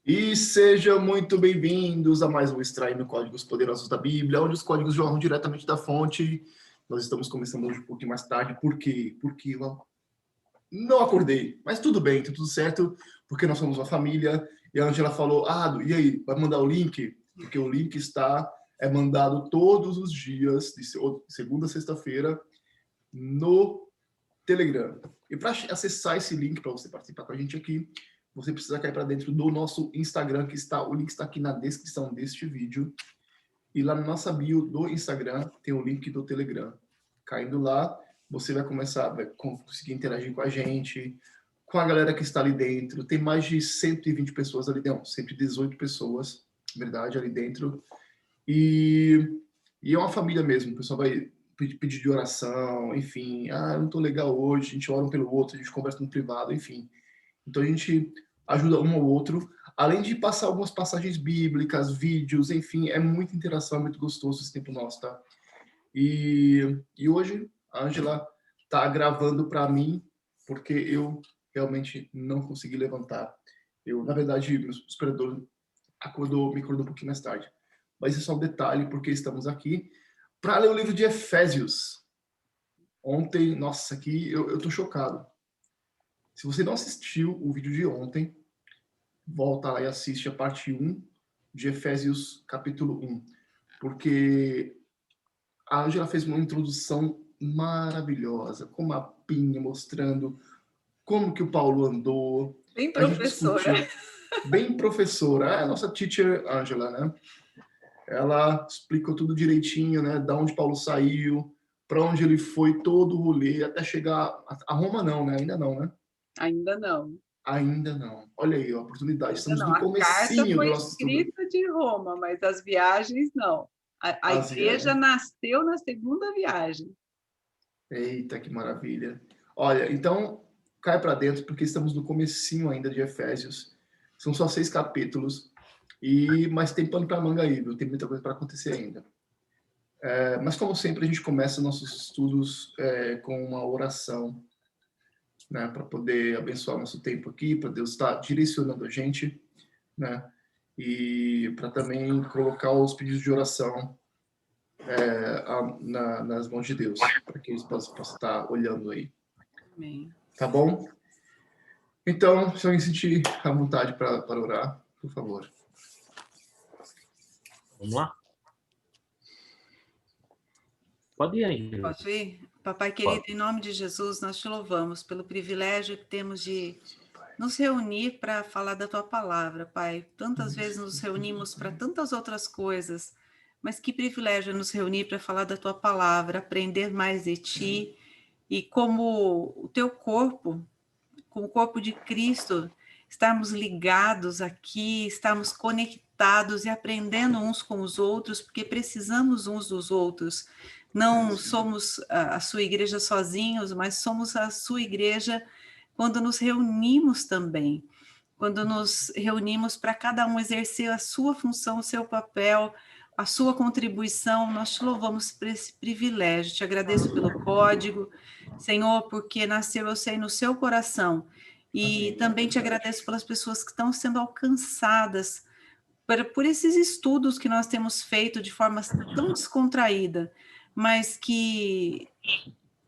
E sejam muito bem-vindos a mais um Extraindo Códigos Poderosos da Bíblia, onde os códigos jorram diretamente da fonte. Nós estamos começando hoje um pouquinho mais tarde. Por quê? Porque eu não acordei. Mas tudo bem, tá tudo certo, porque nós somos uma família. E a Angela falou, e aí, vai mandar o link? Porque o link é mandado todos os dias, de segunda a sexta-feira, no Telegram. E para acessar esse link, para você participar com a gente aqui, você precisa cair para dentro do nosso Instagram, o link está aqui na descrição deste vídeo. E lá na nossa bio do Instagram tem o link do Telegram. Caindo lá, você vai conseguir interagir com a gente, com a galera que está ali dentro. Tem mais de 120 pessoas ali dentro, 118 pessoas, na verdade, ali dentro. E é uma família mesmo, o pessoal vai pedir de oração, enfim. Eu não tô legal hoje, a gente ora um pelo outro, a gente conversa no privado, enfim. Então a gente ajuda um ao outro, além de passar algumas passagens bíblicas, vídeos, enfim, é muita interação, é muito gostoso esse tempo nosso, tá? E hoje a Angela tá gravando para mim, porque eu realmente não consegui levantar. Na verdade, meu superador me acordou um pouquinho mais tarde. Mas isso é só um detalhe, porque estamos aqui para ler o livro de Efésios. Ontem, nossa, aqui eu tô chocado. Se você não assistiu o vídeo de ontem, volta lá e assiste a parte 1 de Efésios capítulo 1, porque a Angela fez uma introdução maravilhosa, com mapinha mostrando como que o Paulo andou. Bem A gente professora. discutiu, bem professora, é a nossa teacher Angela, né? Ela explicou tudo direitinho, né? Da onde Paulo saiu, para onde ele foi, todo o rolê, até chegar a Roma não, né? Ainda não, né? Ainda não, Ainda não. Olha aí, a oportunidade. ainda Estamos não. no A carta comecinho do foi nosso estudo. escrita de Roma, mas as viagens não. A As igreja viagens. nasceu na segunda viagem. Eita, que maravilha. Olha, então, cai para dentro, porque estamos no comecinho ainda de Efésios. São só 6 capítulos, mas tem pano para manga aí, viu? Tem muita coisa para acontecer ainda. Mas, como sempre, a gente começa nossos estudos com uma oração, né? Para poder abençoar nosso tempo aqui, para Deus estar direcionando a gente, né? E para também colocar os pedidos de oração nas mãos de Deus, para que eles possam estar olhando aí. Amém. Tá bom? Então, se alguém sentir a vontade para orar, por favor. Vamos lá? Pode ir, Angela. Posso ir? Papai querido, em nome de Jesus, nós te louvamos pelo privilégio que temos de nos reunir para falar da tua palavra, Pai. Tantas vezes nos reunimos para tantas outras coisas, mas que privilégio nos reunir para falar da tua palavra, aprender mais de ti e como o teu corpo, como o corpo de Cristo, estarmos ligados aqui, estarmos conectados e aprendendo uns com os outros, porque precisamos uns dos outros. Não somos a sua igreja sozinhos, mas somos a sua igreja quando nos reunimos também. Quando nos reunimos para cada um exercer a sua função, o seu papel, a sua contribuição, nós te louvamos por esse privilégio. Te agradeço pelo código, Senhor, porque nasceu, eu sei, no seu coração. E também te agradeço pelas pessoas que estão sendo alcançadas por esses estudos que nós temos feito de forma tão descontraída, mas que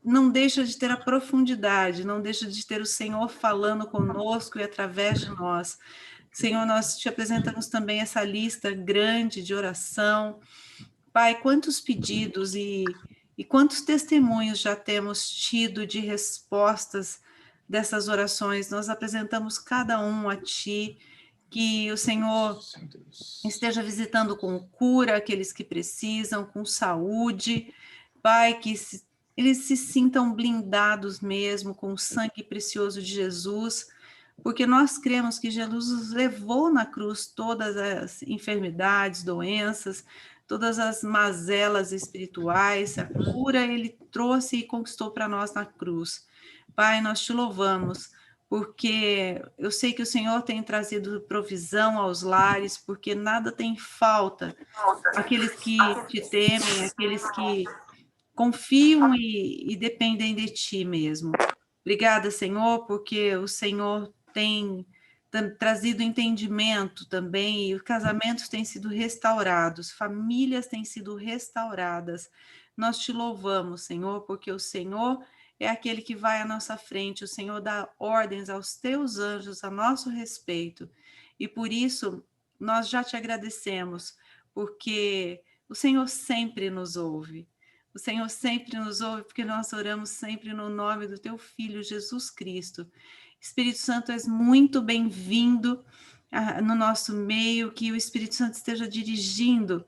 não deixa de ter a profundidade, não deixa de ter o Senhor falando conosco e através de nós. Senhor, nós te apresentamos também essa lista grande de oração. Pai, quantos pedidos e quantos testemunhos já temos tido de respostas dessas orações. Nós apresentamos cada um a Ti, que o Senhor esteja visitando com cura aqueles que precisam, com saúde. Pai, que eles se sintam blindados mesmo com o sangue precioso de Jesus, porque nós cremos que Jesus levou na cruz todas as enfermidades, doenças, todas as mazelas espirituais, a cura ele trouxe e conquistou para nós na cruz. Pai, nós te louvamos, porque eu sei que o Senhor tem trazido provisão aos lares, porque nada tem falta. Aqueles que te temem, aqueles que confiam e dependem de ti mesmo. Obrigada, Senhor, porque o Senhor tem trazido entendimento também, e os casamentos têm sido restaurados, famílias têm sido restauradas. Nós te louvamos, Senhor, porque o Senhor é aquele que vai à nossa frente, o Senhor dá ordens aos teus anjos a nosso respeito, e por isso nós já te agradecemos, porque o Senhor sempre nos ouve. O Senhor sempre nos ouve, porque nós oramos sempre no nome do teu Filho, Jesus Cristo. Espírito Santo, és muito bem-vindo no nosso meio, que o Espírito Santo esteja dirigindo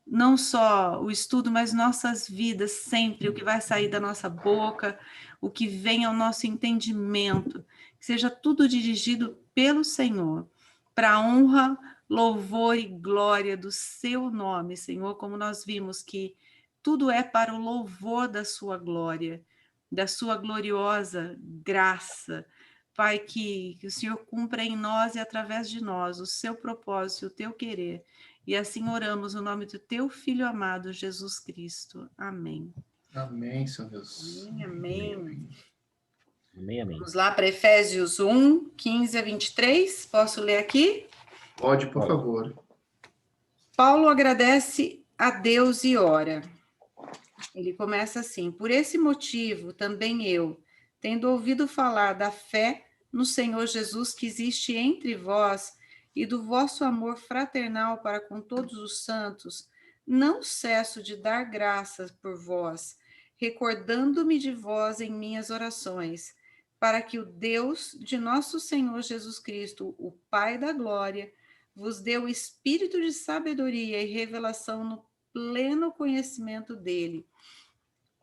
não só o estudo, mas nossas vidas sempre, o que vai sair da nossa boca, o que vem ao nosso entendimento, que seja tudo dirigido pelo Senhor, para a honra, louvor e glória do seu nome, Senhor, como nós vimos que tudo é para o louvor da sua glória, da sua gloriosa graça. Pai, que o Senhor cumpra em nós e através de nós o seu propósito, o teu querer. E assim oramos no nome do teu Filho amado, Jesus Cristo. Amém. Amém, Senhor Deus. Amém, amém. Amém, amém. Vamos lá para Efésios 1, 15 a 23. Posso ler aqui? Pode, por favor. Paulo agradece a Deus e ora. Ele começa assim: por esse motivo, também eu, tendo ouvido falar da fé no Senhor Jesus que existe entre vós e do vosso amor fraternal para com todos os santos, não cesso de dar graças por vós, recordando-me de vós em minhas orações, para que o Deus de nosso Senhor Jesus Cristo, o Pai da glória, vos dê o espírito de sabedoria e revelação no pleno conhecimento dele.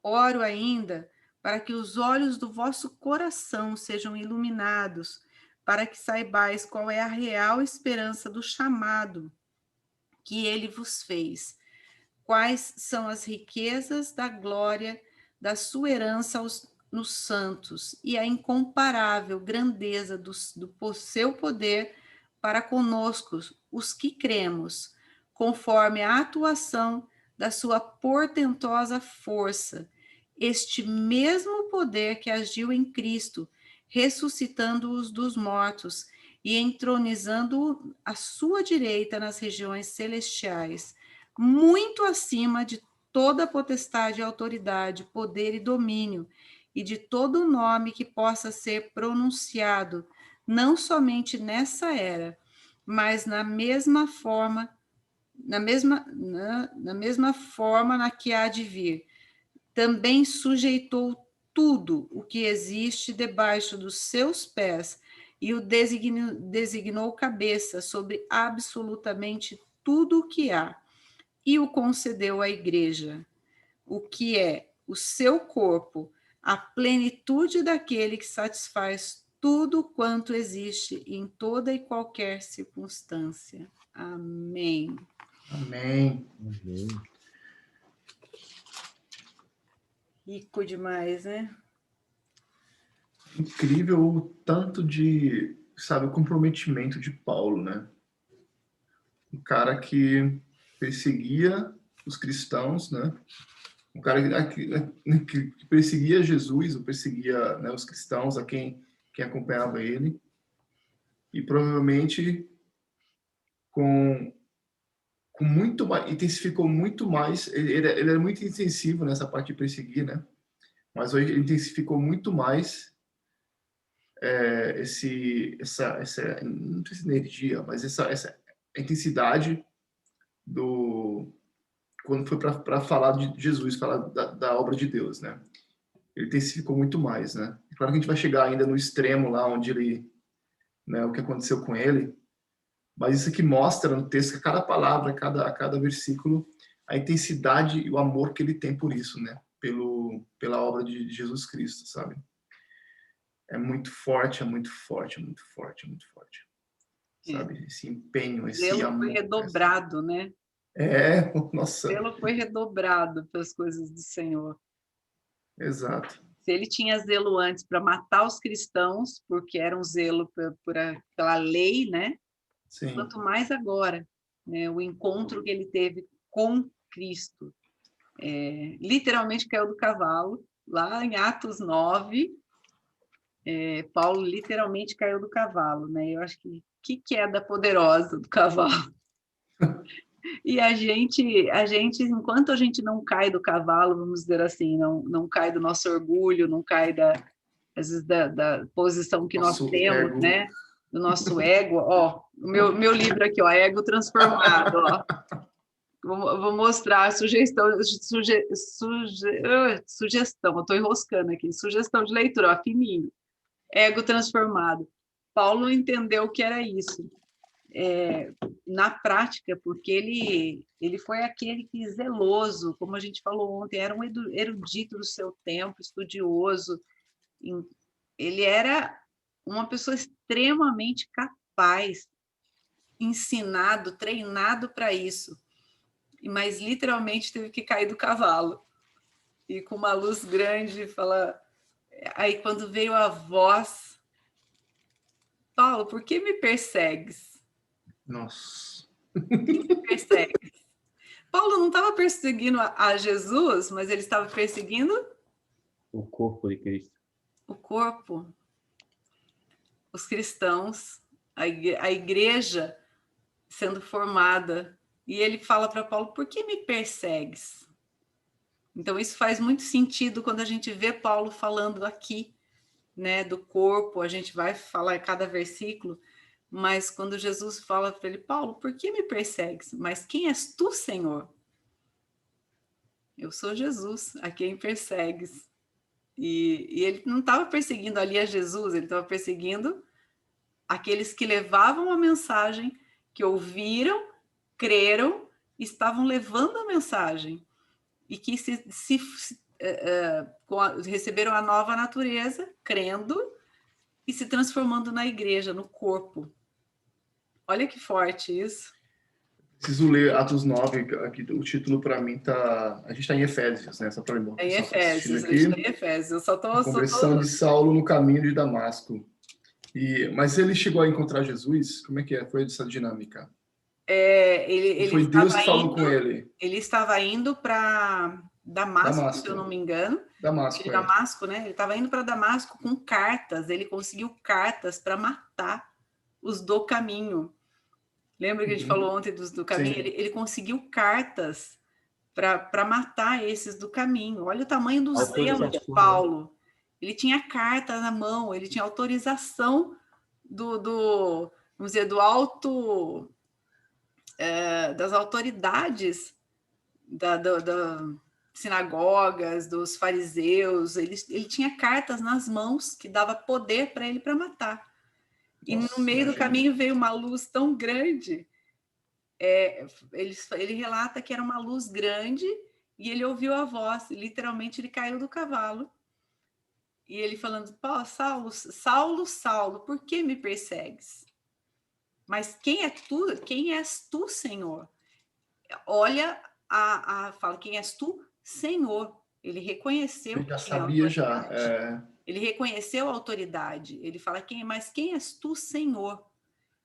Oro ainda para que os olhos do vosso coração sejam iluminados, para que saibais qual é a real esperança do chamado que ele vos fez, quais são as riquezas da glória da sua herança nos santos e a incomparável grandeza do seu poder para conosco, os que cremos, conforme a atuação da sua portentosa força, este mesmo poder que agiu em Cristo, ressuscitando-os dos mortos e entronizando-o à sua direita nas regiões celestiais, muito acima de toda potestade, autoridade, poder e domínio, e de todo nome que possa ser pronunciado, não somente nessa era, mas na mesma forma na que há de vir. Também sujeitou tudo o que existe debaixo dos seus pés e o designou cabeça sobre absolutamente tudo o que há, e o concedeu à igreja, o que é o seu corpo, a plenitude daquele que satisfaz tudo quanto existe em toda e qualquer circunstância. Amém. Amém. Amém. Rico demais, né? Incrível o tanto de, sabe, o comprometimento de Paulo, né? Um cara que perseguia os cristãos, né? Um cara que perseguia Jesus, ou perseguia, né, os cristãos, a quem acompanhava ele, e provavelmente com muito mais, intensificou muito mais, ele era muito intensivo nessa parte de perseguir, né? Mas hoje ele intensificou muito mais essa não sei se energia, mas essa intensidade do quando foi para falar de Jesus, falar da obra de Deus, né? Ele intensificou muito mais, né? Claro que a gente vai chegar ainda no extremo lá onde ele, né, o que aconteceu com ele, mas isso aqui mostra no texto que cada palavra, cada versículo, a intensidade e o amor que ele tem por isso, né? Pela obra de Jesus Cristo, sabe? É muito forte, é muito forte, é muito forte, é muito forte. Sabe? Esse empenho, esse Zelo amor. foi redobrado, né? Nossa. Zelo foi redobrado pelas coisas do Senhor. Exato. Se ele tinha zelo antes para matar os cristãos, porque era um zelo pela lei, né? Sim. Quanto mais agora, né? O encontro que ele teve com Cristo. Literalmente caiu do cavalo, lá em Atos 9, Paulo literalmente caiu do cavalo, né? Eu acho que queda poderosa do cavalo. E a gente, enquanto a gente não cai do cavalo, vamos dizer assim, não cai do nosso orgulho, não cai às vezes da posição que nós Nosso temos, ego. né? Do nosso ego. Ó, o meu livro aqui, ó, Ego Transformado, ó. Vou mostrar sugestão, sugestão, eu estou enroscando aqui, sugestão de leitura, ó, fininho. Ego transformado. Paulo entendeu o que era isso. Na prática, porque ele foi aquele que zeloso, como a gente falou ontem, era um erudito do seu tempo, estudioso. Ele era uma pessoa extremamente capaz, ensinado, treinado para isso, mas literalmente teve que cair do cavalo. E com uma luz grande, fala... Aí quando veio a voz, Paulo, por que me persegues? Nossa. Persegue. Paulo não estava perseguindo a Jesus, mas ele estava perseguindo o corpo de Cristo. O corpo, os cristãos, a igreja sendo formada. E ele fala para Paulo, por que me persegues? Então isso faz muito sentido quando a gente vê Paulo falando aqui, né, do corpo, a gente vai falar em cada versículo, mas quando Jesus fala para ele, Paulo, por que me persegues? Mas quem és tu, Senhor? Eu sou Jesus, a quem persegues. E ele não estava perseguindo ali a Jesus, ele estava perseguindo aqueles que levavam a mensagem, que ouviram, creram, estavam levando a mensagem e que receberam a nova natureza, crendo e se transformando na igreja, no corpo. Olha que forte isso. Preciso ler Atos 9, aqui o título para mim tá... A gente está em Efésios, né? Só para lembrar. É em Efésios, aqui. em Efésios. Eu só tô... Conversão de Saulo no caminho de Damasco. Mas ele chegou a encontrar Jesus? Como é que foi essa dinâmica? Ele foi Deus que falou com ele? Ele estava indo para Damasco, se eu não me engano. Damasco, né? Ele estava indo para Damasco com cartas. Ele conseguiu cartas para matar os do caminho. Lembra que a gente falou ontem do caminho? Ele conseguiu cartas para matar esses do caminho. Olha o tamanho do zelo de Paulo. Ele tinha carta na mão, ele tinha autorização vamos dizer, do alto... das autoridades da sinagogas, dos fariseus, ele tinha cartas nas mãos que dava poder para ele para matar. E no meio do caminho veio uma luz tão grande, ele relata que era uma luz grande e ele ouviu a voz, literalmente ele caiu do cavalo. E ele falando, Saulo, Saulo, Saulo, por que me persegues? Mas quem é tu? Quem és tu, Senhor? Olha, fala, quem és tu? Senhor. Ele reconheceu. Ele já sabia, já. Ele reconheceu a autoridade. Ele fala, mas quem és tu, Senhor?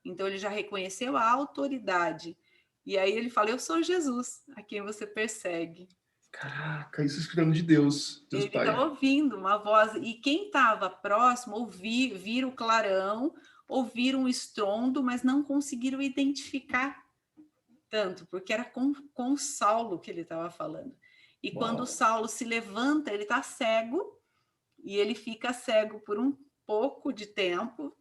Então, ele já reconheceu a autoridade. E aí ele fala, eu sou Jesus, a quem você persegue. Caraca, isso escutando de Deus. Ele estava ouvindo uma voz. E quem estava próximo, viram o clarão, ouviram um estrondo, mas não conseguiram identificar tanto, porque era com Saulo que ele estava falando. E quando Saulo se levanta, ele está cego, e ele fica cego por um pouco de tempo.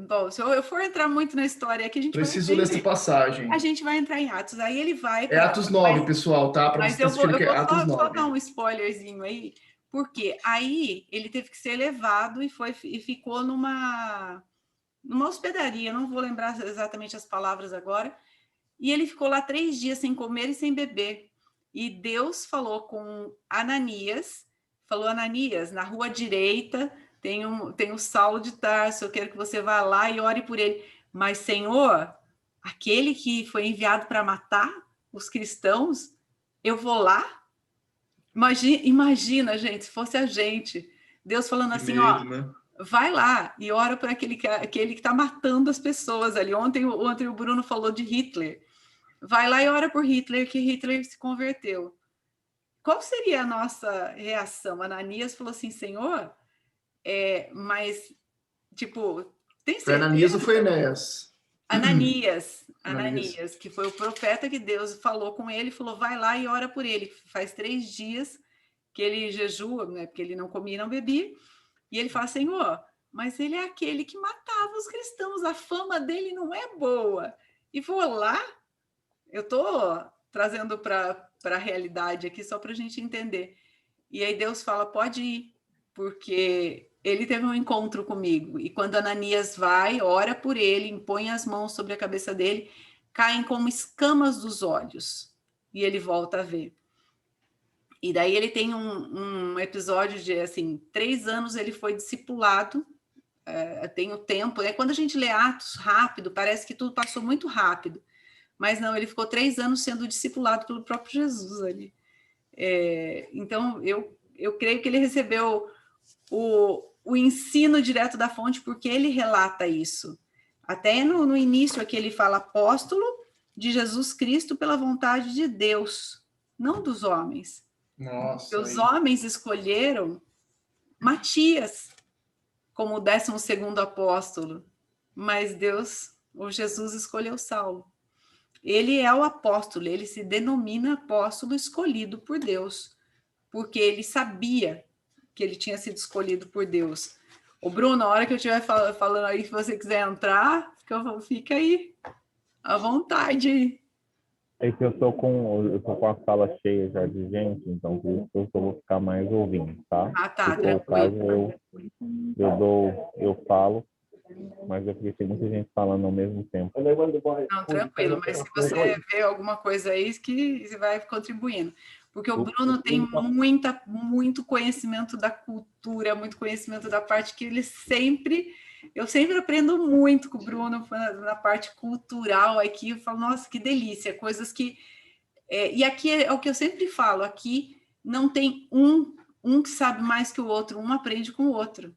Bom, se eu for entrar muito na história aqui, a gente preciso ler essa passagem. A gente vai entrar em Atos. Aí ele vai... Atos 9, pessoal, tá? Mas eu vou só dar um spoilerzinho aí, porque aí ele teve que ser levado e ficou numa hospedaria, não vou lembrar exatamente as palavras agora, e ele ficou lá 3 dias sem comer e sem beber. E Deus falou com Ananias, Ananias, na rua direita tem o Saulo de Tarso, eu quero que você vá lá e ore por ele. Mas, Senhor, aquele que foi enviado para matar os cristãos, eu vou lá? Imagina, gente, se fosse a gente, Deus falando assim, medo, né? Vai lá e ora por aquele que está matando as pessoas ali. Ontem o Bruno falou de Hitler. Vai lá e ora por Hitler, que Hitler se converteu. Qual seria a nossa reação? Ananias falou assim, Senhor, Mas, tipo, tem Foi Ananias ou certeza? foi Enéas? Ananias, que foi o profeta que Deus falou com ele, falou, vai lá e ora por ele. Faz 3 dias que ele jejua, né, porque ele não comia e não bebia, e ele fala, Senhor, mas ele é aquele que matava os cristãos, a fama dele não é boa. E vou lá, eu estou trazendo para a realidade aqui só para a gente entender. E aí Deus fala, pode ir, porque ele teve um encontro comigo. E quando Ananias vai, ora por ele, impõe as mãos sobre a cabeça dele, caem como escamas dos olhos. E ele volta a ver. E daí ele tem um episódio de, assim, 3 anos ele foi discipulado, tem o tempo, né? Quando a gente lê Atos rápido, parece que tudo passou muito rápido. Mas não, ele ficou 3 anos sendo discipulado pelo próprio Jesus ali. Então, eu creio que ele recebeu o ensino direto da fonte, porque ele relata isso. Até no início aqui ele fala apóstolo de Jesus Cristo pela vontade de Deus, não dos homens. Nossa, Os homens escolheram Matias como o 12º apóstolo, mas Deus, ou Jesus, escolheu Saulo. Ele é o apóstolo, ele se denomina apóstolo escolhido por Deus, porque ele sabia que ele tinha sido escolhido por Deus. Ô Bruno, a hora que eu estiver falando aí, se você quiser entrar, fica aí, à vontade. É que eu tô com a sala cheia já de gente, então por isso que eu só vou ficar mais ouvindo, tá? Ah, tá, Se for o tranquilo. caso, eu falo, mas é porque tem muita gente falando ao mesmo tempo. Não, tranquilo, mas se você vê alguma coisa aí, que você vai contribuindo. Porque o Bruno tem muito conhecimento da cultura, muito conhecimento da parte que eu sempre aprendo muito com o Bruno na parte cultural aqui. Eu falo, nossa, que delícia, coisas que. E aqui é o que eu sempre falo: aqui não tem um que sabe mais que o outro, um aprende com o outro.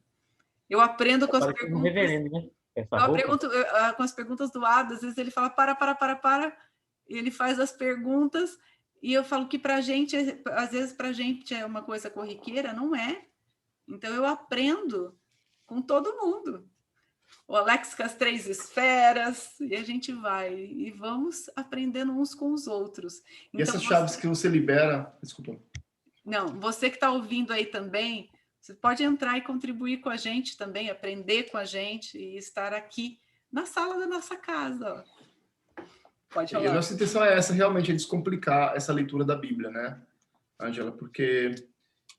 Eu aprendo com as perguntas. Reverendo, né? Com as perguntas do Ada, às vezes ele fala para, e ele faz as perguntas, e eu falo que para a gente, às vezes para a gente é uma coisa corriqueira, não é. Então eu aprendo com todo mundo. O Alex com as 3 esferas, e a gente vai, e vamos aprendendo uns com os outros. E essas chaves que você libera, desculpa. Não, você que está ouvindo aí também, você pode entrar e contribuir com a gente também, aprender com a gente e estar aqui na sala da nossa casa. Pode falar. E a nossa intenção é essa, realmente, é descomplicar essa leitura da Bíblia, né, Ângela? Porque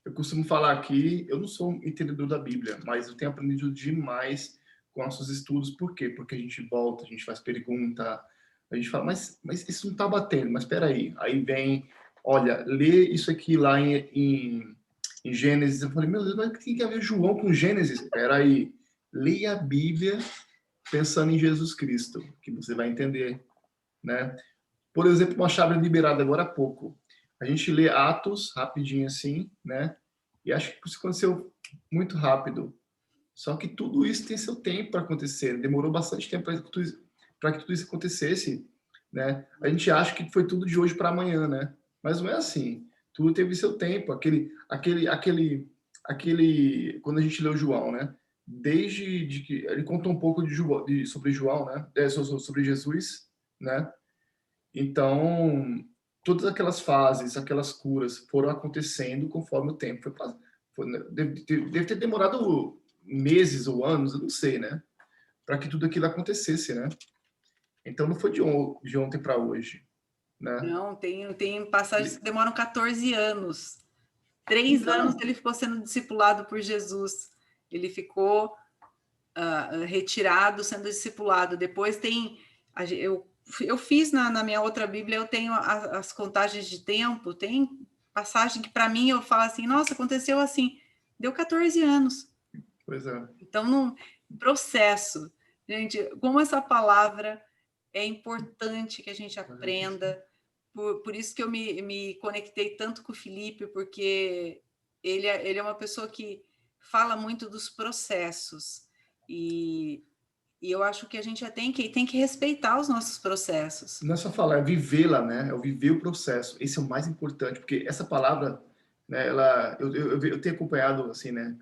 eu costumo falar aqui, eu não sou um entendedor da Bíblia, mas eu tenho aprendido demais com nossos estudos. Por quê? Porque a gente volta, a gente faz pergunta, a gente fala, mas isso não está batendo, mas espera aí. Aí vem, olha, lê isso aqui lá em Gênesis. Eu falei, meu Deus, mas o que tem a ver João com Gênesis? Espera aí, leia a Bíblia pensando em Jesus Cristo, que você vai entender, né? Por exemplo, uma chave liberada agora há pouco. A gente lê Atos rapidinho assim, né? E acho que isso aconteceu muito rápido. Só que tudo isso tem seu tempo para acontecer. Demorou bastante tempo para que tudo isso acontecesse, né? A gente acha que foi tudo de hoje para amanhã, né? Mas não é assim. Tudo teve seu tempo. Quando a gente leu João, né? Desde que ele contou um pouco sobre João, né? Sobre Jesus, né? Então, todas aquelas fases, aquelas curas foram acontecendo conforme o tempo deve ter demorado meses ou anos, eu não sei, né? Para que tudo aquilo acontecesse, né? Então, não foi de ontem para hoje, né? Não, tem passagens que demoram 14 anos. 3 anos ele ficou sendo discipulado por Jesus. Ele ficou retirado, sendo discipulado. Depois tem... Eu fiz na minha outra Bíblia, eu tenho as contagens de tempo, tem passagem que para mim eu falo assim, nossa, aconteceu assim, deu 14 anos. Pois é. Então, num processo, gente, como essa palavra é importante que a gente aprenda, por isso que eu me conectei tanto com o Felipe, porque ele é uma pessoa que fala muito dos processos, e eu acho que a gente tem que respeitar os nossos processos. Não é só falar, é vivê-la, né? É o viver o processo. Esse é o mais importante, porque essa palavra, né? Eu tenho acompanhado, assim, né?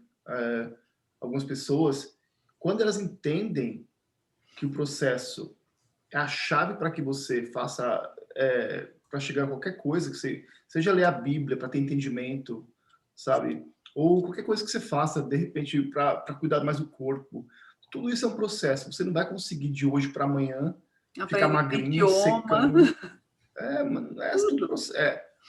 algumas pessoas, quando elas entendem que o processo é a chave para que você faça, para chegar a qualquer coisa, que você, seja ler a Bíblia para ter entendimento, sabe? Ou qualquer coisa que você faça, de repente, para cuidar mais do corpo. Tudo isso é um processo. Você não vai conseguir de hoje para amanhã ficar Aprender um magrinha, idioma, secando. Mano, tudo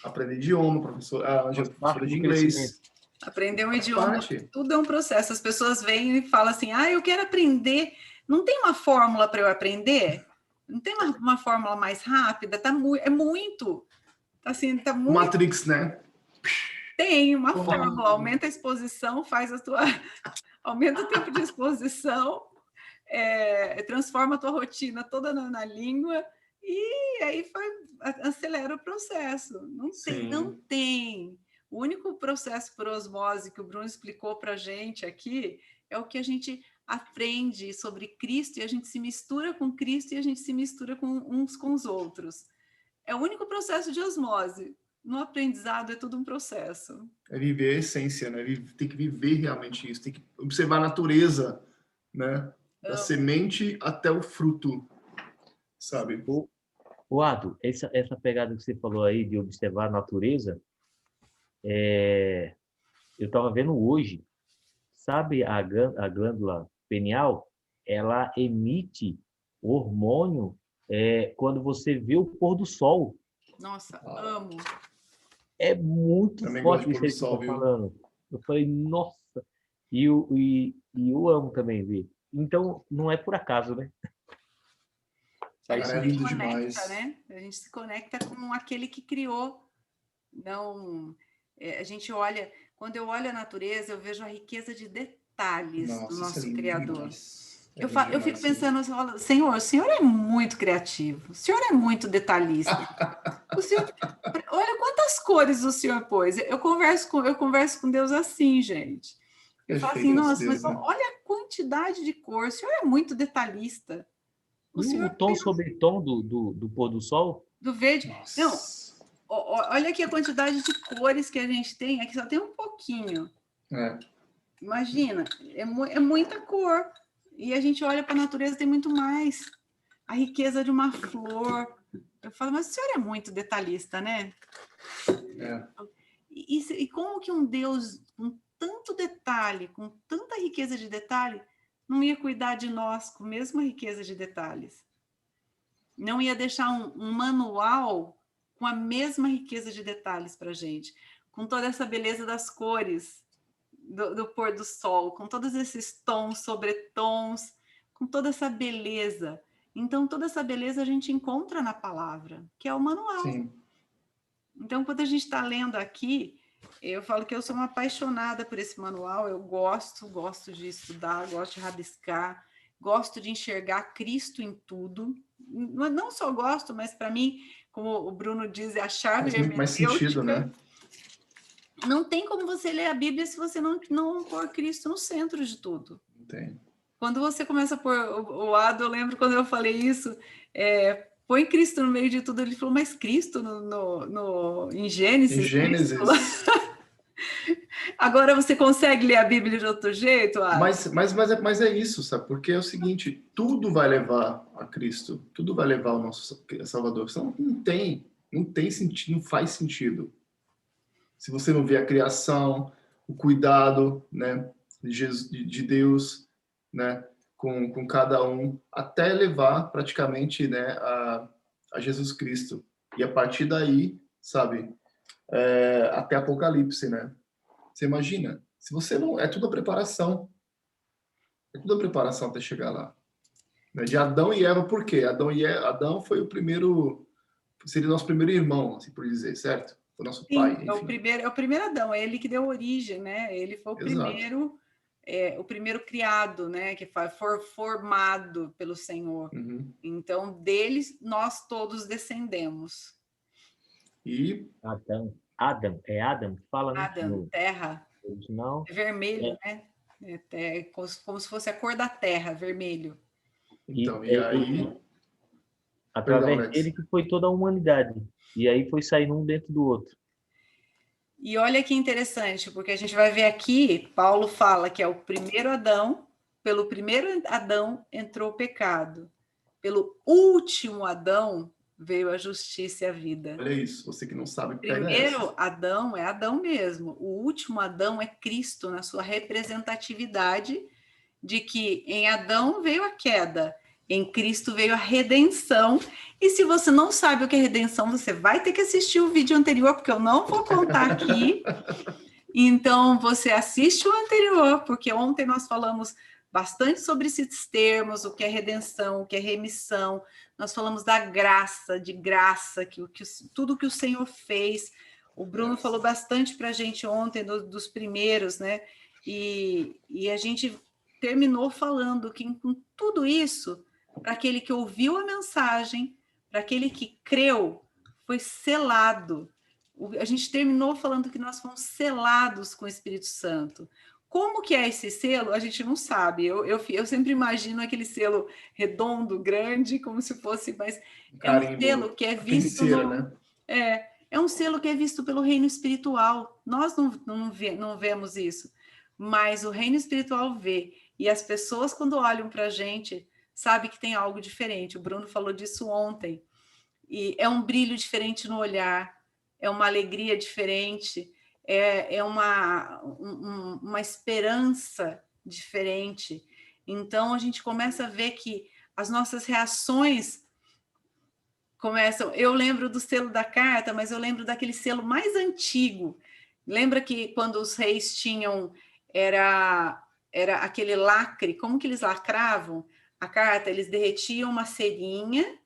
aprender idioma, a Faz parte professora de do crescimento. inglês. aprender um Faz idioma, parte. tudo é um processo. As pessoas vêm e falam assim, eu quero aprender. Não tem uma fórmula para eu aprender? Não tem uma fórmula mais rápida? É muito. Assim, tá muito. Matrix, né? Tem uma fórmula, aumenta a exposição, faz a tua. Aumenta o tempo de exposição, transforma a tua rotina toda na língua e aí acelera o processo. Não tem. O único processo por osmose que o Bruno explicou para a gente aqui é o que a gente aprende sobre Cristo e a gente se mistura com Cristo e a gente se mistura uns com os outros. É o único processo de osmose. No aprendizado é tudo um processo. É viver a essência, né? Tem que viver realmente isso, tem que observar a natureza, né? Da semente até o fruto, sabe? O Ado, essa pegada que você falou aí de observar a natureza, eu estava vendo hoje, sabe a glândula pineal, ela emite hormônio quando você vê o pôr do sol. Nossa, amo. É muito Também forte gosto de isso pôr do aí que sol, você está viu? falando. Eu falei, nossa. E eu amo também ver. Então, não é por acaso, né? A Cara, é gente se lindo conecta, demais. né? A gente se conecta com aquele que criou. Não, a gente olha, quando eu olho a natureza, eu vejo a riqueza de detalhes do Nossa, isso é nosso lindo Criador. demais. É Eu, lindo eu fico demais, sim. pensando, Senhor, o Senhor é muito criativo, o Senhor é muito detalhista. O Senhor, olha quantas cores o Senhor pôs. Eu converso com Deus assim, gente. Eu falo assim, Perfeito nosso nossa, mas Deus, né? olha a quantidade de cor, o Senhor é muito detalhista. O E o Senhor tom sobre tom do pôr do sol, do verde. Não, Nossa. olha aqui a quantidade de cores que a gente tem. Aqui só tem um pouquinho. É. Imagina, é muita cor. E a gente olha para a natureza, tem muito mais. A riqueza de uma flor. Eu falo, mas o senhor é muito detalhista, né? É. E como que um Deus com tanto detalhe, com tanta riqueza de detalhe, não ia cuidar de nós com a mesma riqueza de detalhes? Não ia deixar um manual com a mesma riqueza de detalhes para a gente, com toda essa beleza das cores do pôr do sol, com todos esses tons, sobretons, com toda essa beleza. Então, toda essa beleza a gente encontra na palavra, que é o manual. Sim. Então, quando a gente está lendo aqui, eu falo que eu sou uma apaixonada por esse manual, eu gosto de estudar, gosto de rabiscar, gosto de enxergar Cristo em tudo. Não só gosto, mas para mim, como o Bruno diz, é a chave Faz muito mais sentido, né? Não tem como você ler a Bíblia se você não pôr Cristo no centro de tudo. Não tem. Quando você começa a pôr o lado, eu lembro quando eu falei isso, põe Cristo no meio de tudo, ele falou, mas Cristo em Gênesis? Em Gênesis. Agora você consegue ler a Bíblia de outro jeito? Mas é isso, sabe? Porque é o seguinte, tudo vai levar a Cristo, tudo vai levar ao nosso Salvador. Senão não tem sentido, não faz sentido. Se você não vê a criação, o cuidado, né, de Deus, né, com cada um, até levar praticamente, né, a Jesus Cristo. E a partir daí, sabe, até Apocalipse, né? Você imagina, se você não, é tudo a preparação. É tudo a preparação até chegar lá. Né? De Adão e Eva, por quê? Adão foi o primeiro, seria nosso primeiro irmão, assim por dizer, certo? Foi nosso pai, Sim, enfim. é o primeiro Adão, é ele que deu origem, né? Ele foi Exato. o primeiro criado, né? Que foi formado pelo Senhor. Uhum. Então, deles nós todos descendemos. E Adam que fala, né? Adam, No terra, original. vermelho, né? Como se fosse a cor da terra, vermelho. então, e aí, perdão, Através Alex. dele que foi toda a humanidade. E aí foi saindo um dentro do outro. E olha que interessante, porque a gente vai ver aqui, Paulo fala que é o primeiro Adão, pelo primeiro Adão entrou o pecado, pelo último Adão veio a justiça e a vida. Olha isso, você que não sabe, pega Primeiro essa. Adão é Adão mesmo, o último Adão é Cristo na sua representatividade de que em Adão veio a queda, em Cristo veio a redenção. E se você não sabe o que é redenção, você vai ter que assistir o vídeo anterior, porque eu não vou contar aqui. Então, você assiste o anterior, porque ontem nós falamos bastante sobre esses termos, o que é redenção, o que é remissão. Nós falamos da graça, de graça, tudo que o Senhor fez. O Bruno falou bastante para a gente ontem dos primeiros, né? E a gente terminou falando que com tudo isso, para aquele que ouviu a mensagem, para aquele que creu, foi selado. A gente terminou falando que nós fomos selados com o Espírito Santo. Como que é esse selo? A gente não sabe. Eu sempre imagino aquele selo redondo, grande, como se fosse, mas é um selo que é visto no... né? É um selo que é visto pelo reino espiritual. Nós não vemos isso, mas o reino espiritual vê. E as pessoas, quando olham para a gente, sabem que tem algo diferente. O Bruno falou disso ontem. E é um brilho diferente no olhar, é uma alegria diferente, é uma esperança diferente. Então, a gente começa a ver que as nossas reações começam... Eu lembro do selo da carta, mas eu lembro daquele selo mais antigo. Lembra que quando os reis tinham... Era aquele lacre, como que eles lacravam a carta? Eles derretiam uma cerinha,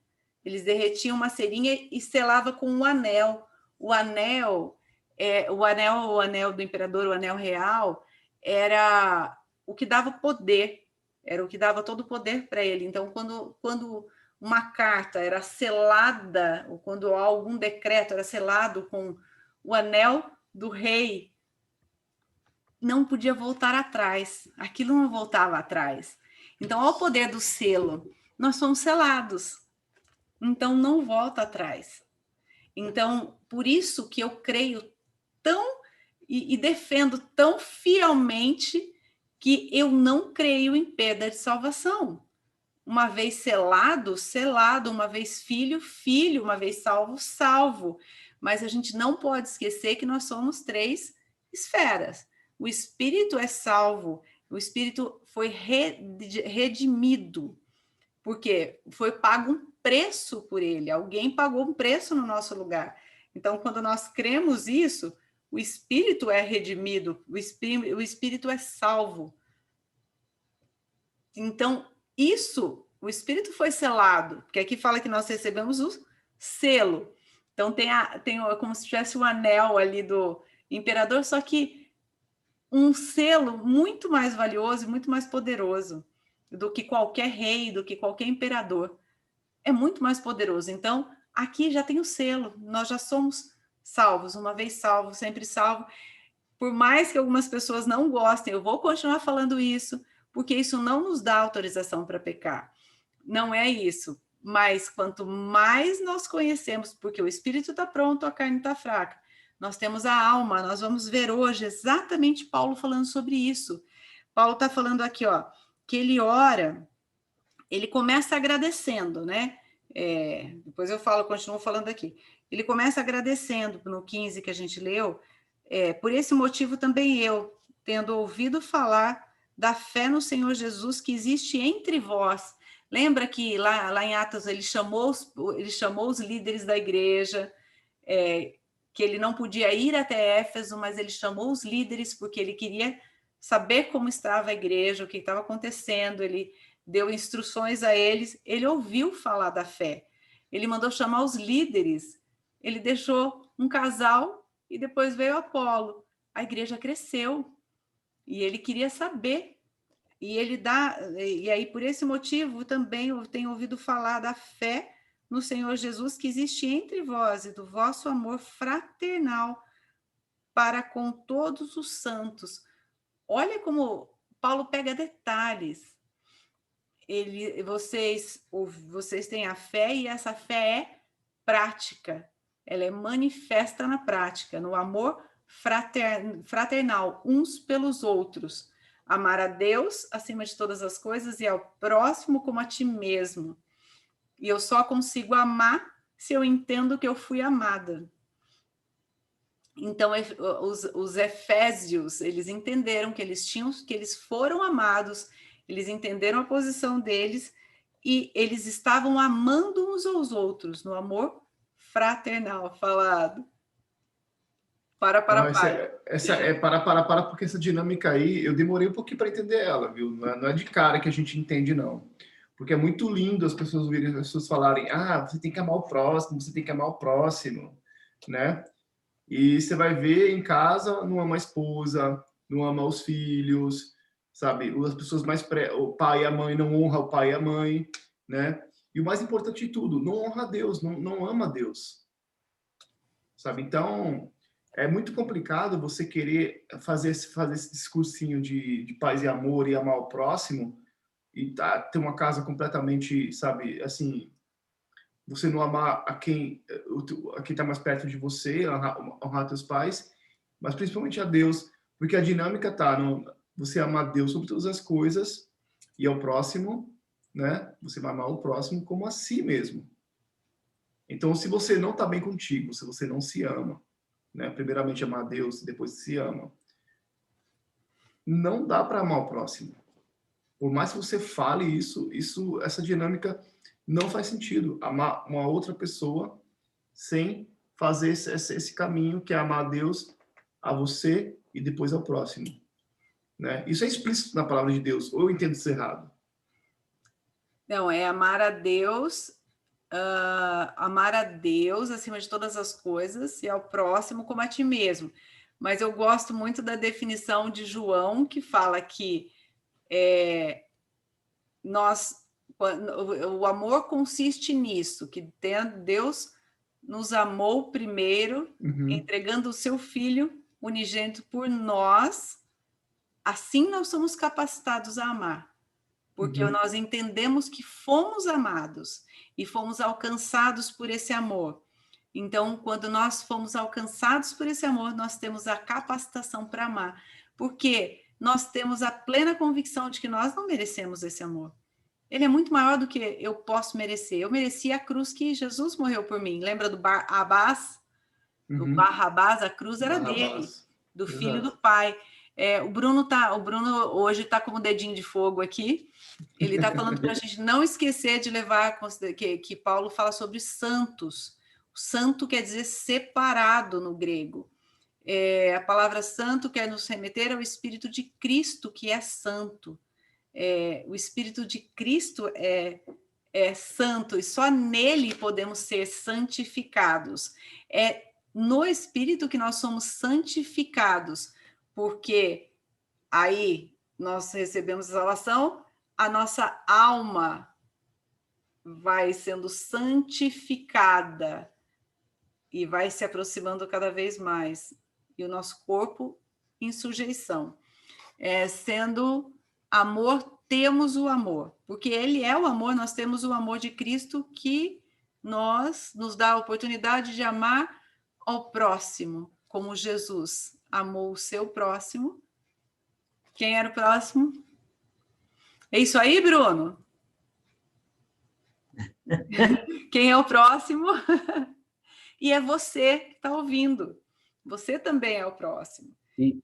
e selava com um anel. O anel do imperador, o anel real, era o que dava poder, era o que dava todo o poder para ele. Então, quando uma carta era selada, ou quando algum decreto era selado com o anel do rei, não podia voltar atrás, aquilo não voltava atrás. Então, ao poder do selo, nós somos selados, então não volta atrás. Então, por isso que eu creio tão e defendo tão fielmente que eu não creio em perda de salvação. Uma vez selado, selado, uma vez filho, filho, uma vez salvo, salvo. Mas a gente não pode esquecer que nós somos 3 esferas. O espírito é salvo, o espírito foi redimido, porque foi pago um preço por ele, alguém pagou um preço no nosso lugar. Então, quando nós cremos isso, o espírito é redimido, o espírito é salvo. Então, o espírito foi selado, porque aqui fala que nós recebemos o selo. Então, tem como se tivesse o anel ali do imperador, só que um selo muito mais valioso e muito mais poderoso do que qualquer rei, do que qualquer imperador. É muito mais poderoso. Então, aqui já tem o selo, nós já somos salvos, uma vez salvo, sempre salvo. Por mais que algumas pessoas não gostem, eu vou continuar falando isso, porque isso não nos dá autorização para pecar. Não é isso. Mas quanto mais nós conhecemos, porque o espírito está pronto, a carne está fraca. Nós temos a alma, nós vamos ver hoje exatamente Paulo falando sobre isso. Paulo está falando aqui, ó, que ele ora, ele começa agradecendo, né? Depois eu continuo falando aqui. Ele começa agradecendo no 15 que a gente leu, por esse motivo também eu, tendo ouvido falar da fé no Senhor Jesus que existe entre vós. Lembra que lá em Atos ele chamou os líderes da igreja, que ele não podia ir até Éfeso, mas ele chamou os líderes porque ele queria saber como estava a igreja, o que estava acontecendo, ele deu instruções a eles, ele ouviu falar da fé, ele mandou chamar os líderes, ele deixou um casal e depois veio Apolo. A igreja cresceu e ele queria saber. E aí, por esse motivo, também eu tenho ouvido falar da fé no Senhor Jesus que existe entre vós e do vosso amor fraternal para com todos os santos. Olha como Paulo pega detalhes. Vocês têm a fé e essa fé é prática. Ela é manifesta na prática, no amor fraternal uns pelos outros. Amar a Deus acima de todas as coisas e ao próximo como a ti mesmo. E eu só consigo amar se eu entendo que eu fui amada. Então, os efésios, eles entenderam que eles foram amados, eles entenderam a posição deles e eles estavam amando uns aos outros no amor fraternal falado. Para, Não, pai. porque essa dinâmica aí, eu demorei um pouquinho para entender ela, viu? Não é de cara que a gente entende, não. Porque é muito lindo as pessoas ouvirem as pessoas falarem, você tem que amar o próximo, você tem que amar o próximo, né? E você vai ver em casa, não ama a esposa, não ama os filhos, sabe? As pessoas o pai e a mãe não honra o pai e a mãe, né? E o mais importante de tudo, não honra a Deus, não ama a Deus, sabe? Então, é muito complicado você querer fazer esse discursinho de paz e amor e amar o próximo e ter uma casa completamente, sabe, assim, você não amar a quem está mais perto de você, honrar teus pais, mas principalmente a Deus, porque a dinâmica tá no você amar Deus sobre todas as coisas e ao próximo, né? Você vai amar o próximo como a si mesmo. Então, se você não está bem contigo, se você não se ama, né? Primeiramente amar a Deus, depois se ama, não dá para amar o próximo. Por mais que você fale essa dinâmica não faz sentido. Amar uma outra pessoa sem fazer esse caminho que é amar a Deus, a você e depois ao próximo, né? Isso é explícito na palavra de Deus, ou eu entendo isso errado? Não, é amar a Deus, amar a Deus acima de todas as coisas e ao próximo como a ti mesmo. Mas eu gosto muito da definição de João, que fala que o amor consiste nisso, que Deus nos amou primeiro, entregando o seu Filho unigênito por nós, assim nós somos capacitados a amar, porque nós entendemos que fomos amados e fomos alcançados por esse amor. Então, quando nós fomos alcançados por esse amor, nós temos a capacitação para amar, porque nós temos a plena convicção de que nós não merecemos esse amor. Ele é muito maior do que eu posso merecer. Eu mereci a cruz que Jesus morreu por mim. Lembra do Barrabás? Do Barrabás, a cruz era dele, do filho do pai. O Bruno hoje está com o dedinho de fogo aqui. Ele está falando para a gente não esquecer de levar que Paulo fala sobre santos. O santo quer dizer separado no grego. A palavra santo quer nos remeter ao Espírito de Cristo, que é santo. O Espírito de Cristo é santo e só nele podemos ser santificados. É no Espírito que nós somos santificados, porque aí nós recebemos a salvação, a nossa alma vai sendo santificada e vai se aproximando cada vez mais, e o nosso corpo em sujeição. Sendo amor, temos o amor, porque ele é o amor, nós temos o amor de Cristo que nos dá a oportunidade de amar ao próximo, como Jesus amou o seu próximo. Quem era o próximo? É isso aí, Bruno? Quem é o próximo? E é você que está ouvindo. Você também é o próximo.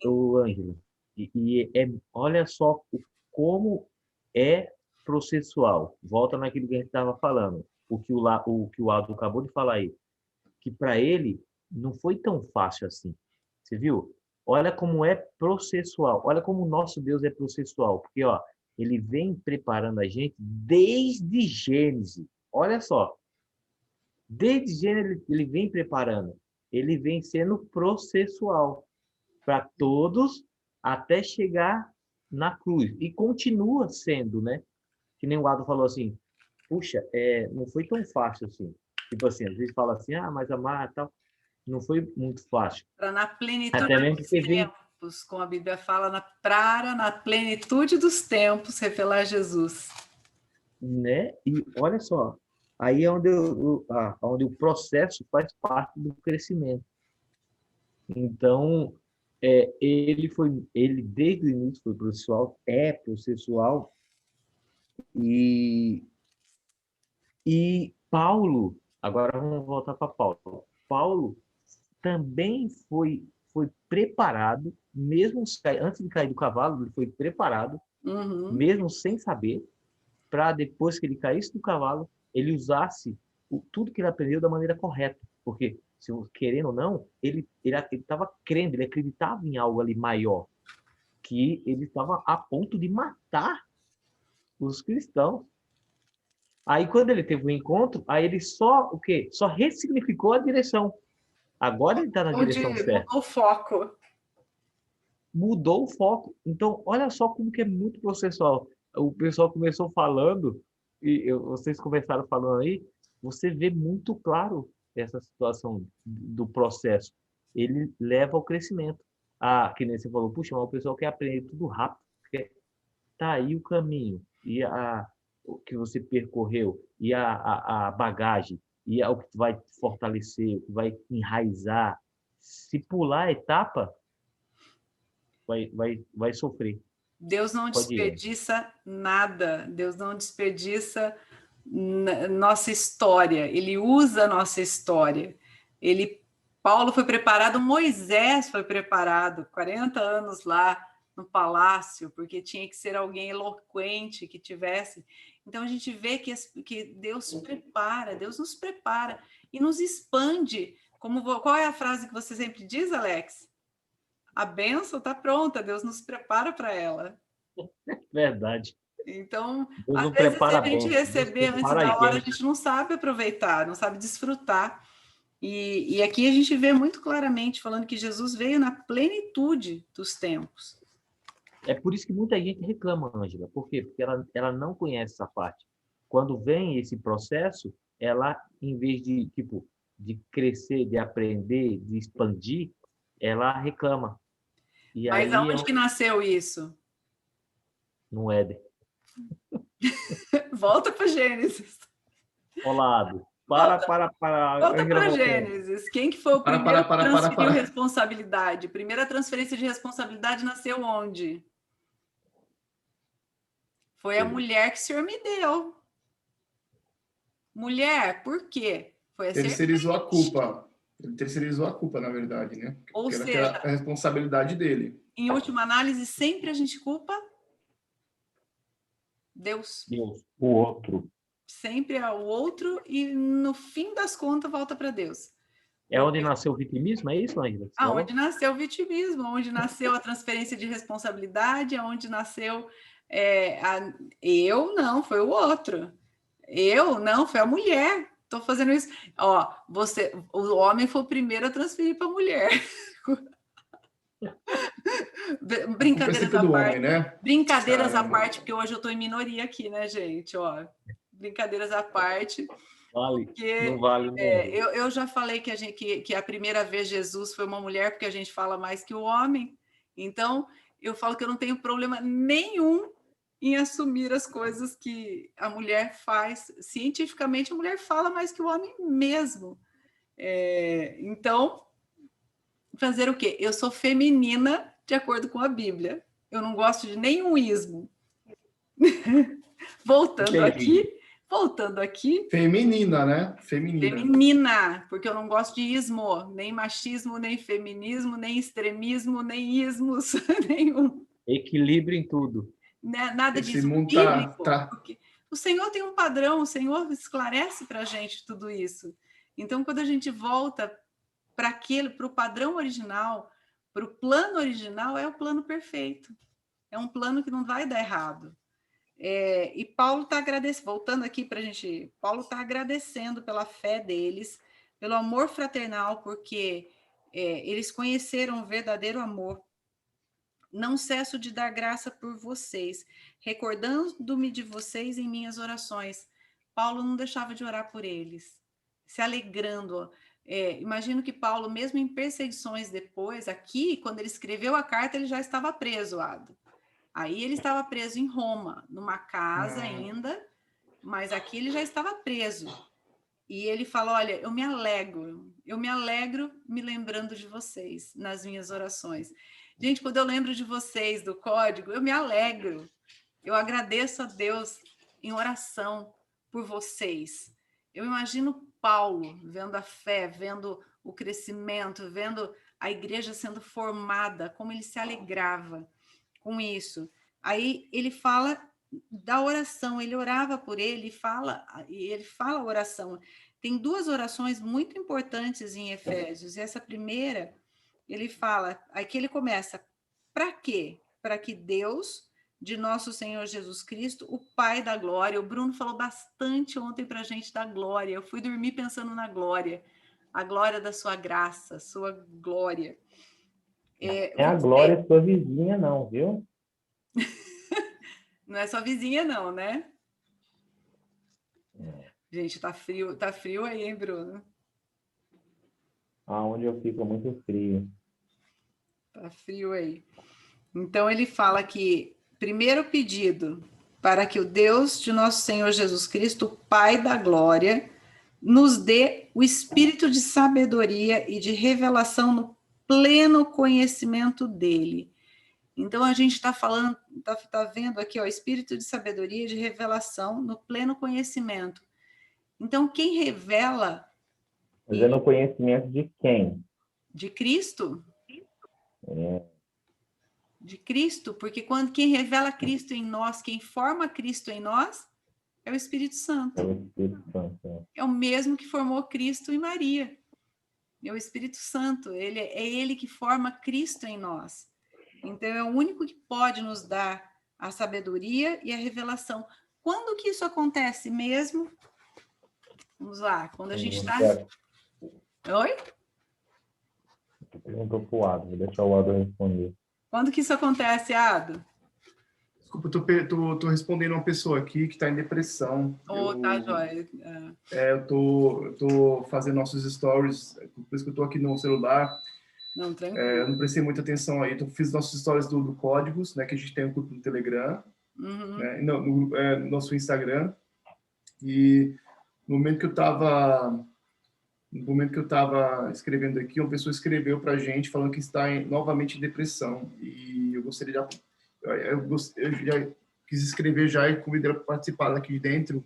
Ângela, olha só como é processual. Volta naquilo que a gente estava falando. O que o Aldo acabou de falar aí. Que para ele não foi tão fácil assim. Você viu? Olha como é processual. Olha como o nosso Deus é processual. Porque ele vem preparando a gente desde Gênesis. Olha só. Desde Gênesis ele vem preparando. Ele vem sendo processual para todos até chegar na cruz. E continua sendo, né? Que nem o Aldo falou assim, puxa, não foi tão fácil assim. Tipo assim, às vezes fala assim, mas amar tal, não foi muito fácil. Para na plenitude Até mesmo dos tempos, como a Bíblia fala, para na plenitude dos tempos revelar Jesus. Né? E olha só, aí é onde o processo faz parte do crescimento. Então, ele desde o início foi processual, é processual, e, e Paulo, agora vamos voltar para Paulo. Paulo também foi preparado, mesmo antes de cair do cavalo, ele foi preparado, Uhum. mesmo sem saber, para depois que ele caísse do cavalo, ele usasse tudo que ele aprendeu da maneira correta. Porque, querendo ou não, ele estava crendo, ele acreditava em algo ali maior, que ele estava a ponto de matar os cristãos. Aí, quando ele teve o encontro, aí ele só, o quê? Só ressignificou a direção. Agora ele está na direção certa. Mudou o foco. Mudou o foco. Então, olha só como que é muito processual. O pessoal começou falando, vocês começaram falando aí, você vê muito claro essa situação do processo. Ele leva ao crescimento. Que nem você falou, puxa, mas o pessoal quer aprender tudo rápido. Tá aí o caminho, e o que você percorreu, e a bagagem, e o que vai te fortalecer, o que vai enraizar. Se pular a etapa, vai sofrer. Deus não Pode ir. desperdiça nada. Deus não desperdiça nossa história. Ele usa a nossa história. Paulo foi preparado, Moisés foi preparado, 40 anos lá no palácio, porque tinha que ser alguém eloquente, que tivesse. Então a gente vê que Deus prepara, Deus nos prepara e nos expande. Qual é a frase que você sempre diz, Alex? A bênção está pronta, Deus nos prepara para ela. Verdade. Então, Deus às não vezes, se prepara a gente bem, receber Deus antes prepara da hora, a gente. gente não sabe aproveitar, não sabe desfrutar. E aqui a gente vê muito claramente falando que Jesus veio na plenitude dos tempos. É por isso que muita gente reclama, Ângela. Por quê? Porque ela não conhece essa parte. Quando vem esse processo, ela, em vez de crescer, de aprender, de expandir, ela reclama. E Mas aí aonde que nasceu isso? no Éden. Volta para Gênesis. Olado. Para. Volta Ângela para voltou. Gênesis. Quem que foi o primeiro que Para. transferiu responsabilidade? Primeira transferência de responsabilidade nasceu onde? Foi a mulher que o Senhor me deu. Mulher, por quê? Foi a Terceirizou a serpente. culpa. Ele terceirizou a culpa, na verdade, né? Ou Porque seja, era a responsabilidade dele. em última análise, sempre a gente culpa Deus. O outro. Sempre é o outro e, no fim das contas, volta para Deus. É onde nasceu o vitimismo? É isso, Ângela? Onde nasceu o vitimismo, onde nasceu a transferência de responsabilidade, onde nasceu eu não, foi o outro. Eu não, foi a mulher. Estou fazendo isso. Ó, o homem foi o primeiro a transferir para a mulher. Brincadeiras à parte, né? brincadeiras à parte, porque hoje eu estou em minoria aqui, né, gente? Ó, brincadeiras à parte. Não vale. Eu já falei que a primeira vez Jesus foi uma mulher, porque a gente fala mais que o homem. Então, eu falo que eu não tenho problema nenhum em assumir as coisas que a mulher faz. Cientificamente, a mulher fala mais que o homem mesmo. Então, fazer o quê? Eu sou feminina de acordo com a Bíblia. Eu não gosto de nenhum ismo. Voltando aqui. Feminina, né? Feminina, porque eu não gosto de ismo, nem machismo, nem feminismo, nem extremismo, nem ismos, nenhum. Equilíbrio em tudo. Nada Esse disso. mundo Bíblico, tá... porque o Senhor tem um padrão, o Senhor esclarece para a gente tudo isso. Então, quando a gente volta para o padrão original, para o plano original, é o plano perfeito. É um plano que não vai dar errado. E Paulo está agradecendo, voltando aqui para a gente, Paulo está agradecendo pela fé deles, pelo amor fraternal, porque eles conheceram o verdadeiro amor. Não cesso de dar graça por vocês, recordando-me de vocês em minhas orações. Paulo não deixava de orar por eles, se alegrando. Imagino que Paulo, mesmo em perseguições depois, aqui, quando ele escreveu a carta, ele já estava preso, Ado. Aí ele estava preso em Roma, numa casa ainda, mas aqui ele já estava preso. E ele fala, olha, eu me alegro me lembrando de vocês nas minhas orações. Gente, quando eu lembro de vocês, do código, eu me alegro. Eu agradeço a Deus em oração por vocês. Eu imagino Paulo vendo a fé, vendo o crescimento, vendo a igreja sendo formada, como ele se alegrava com isso. Aí ele fala da oração, ele orava por ele, e ele fala a oração. Tem duas orações muito importantes em Efésios, e essa primeira, ele fala, aqui ele começa, para quê? Para que Deus, de nosso Senhor Jesus Cristo, o Pai da glória, o Bruno falou bastante ontem para a gente da glória, eu fui dormir pensando na glória, a glória da sua graça, sua glória. É a glória sua vizinha, não, viu? Não é só vizinha, não, né? Gente, tá frio aí, hein, Bruno? Aonde eu fico muito frio. Tá frio aí. Então ele fala que primeiro pedido para que o Deus de nosso Senhor Jesus Cristo, o Pai da glória, nos dê o espírito de sabedoria e de revelação no pleno conhecimento dele. Então a gente está falando, tá vendo aqui, ó, espírito de sabedoria e de revelação no pleno conhecimento. Então quem revela Mas é no conhecimento de quem? de Cristo? É. De Cristo, porque quem revela Cristo em nós, quem forma Cristo em nós, é o Espírito Santo. É o Espírito Santo. É o mesmo que formou Cristo em Maria. É o Espírito Santo. É ele que forma Cristo em nós. Então, é o único que pode nos dar a sabedoria e a revelação. Quando que isso acontece mesmo? Vamos lá. Quando a gente está... Oi? Perguntou para o Ado. Vou deixar o Ado responder. Quando que isso acontece, Ado? Desculpa, eu tô respondendo uma pessoa aqui que está em depressão. Tá, joia. Eu tô fazendo nossos stories, por isso que eu tô aqui no celular. Não, tranquilo. Eu não prestei muita atenção aí. Então, fiz nossos stories do Códigos, né? Que a gente tem um grupo no Telegram, né, no nosso Instagram. E no momento que eu estava escrevendo aqui, uma pessoa escreveu para a gente falando que está novamente em depressão. E eu gostaria de... Eu já quis escrever já e convidei ela para participar daqui dentro,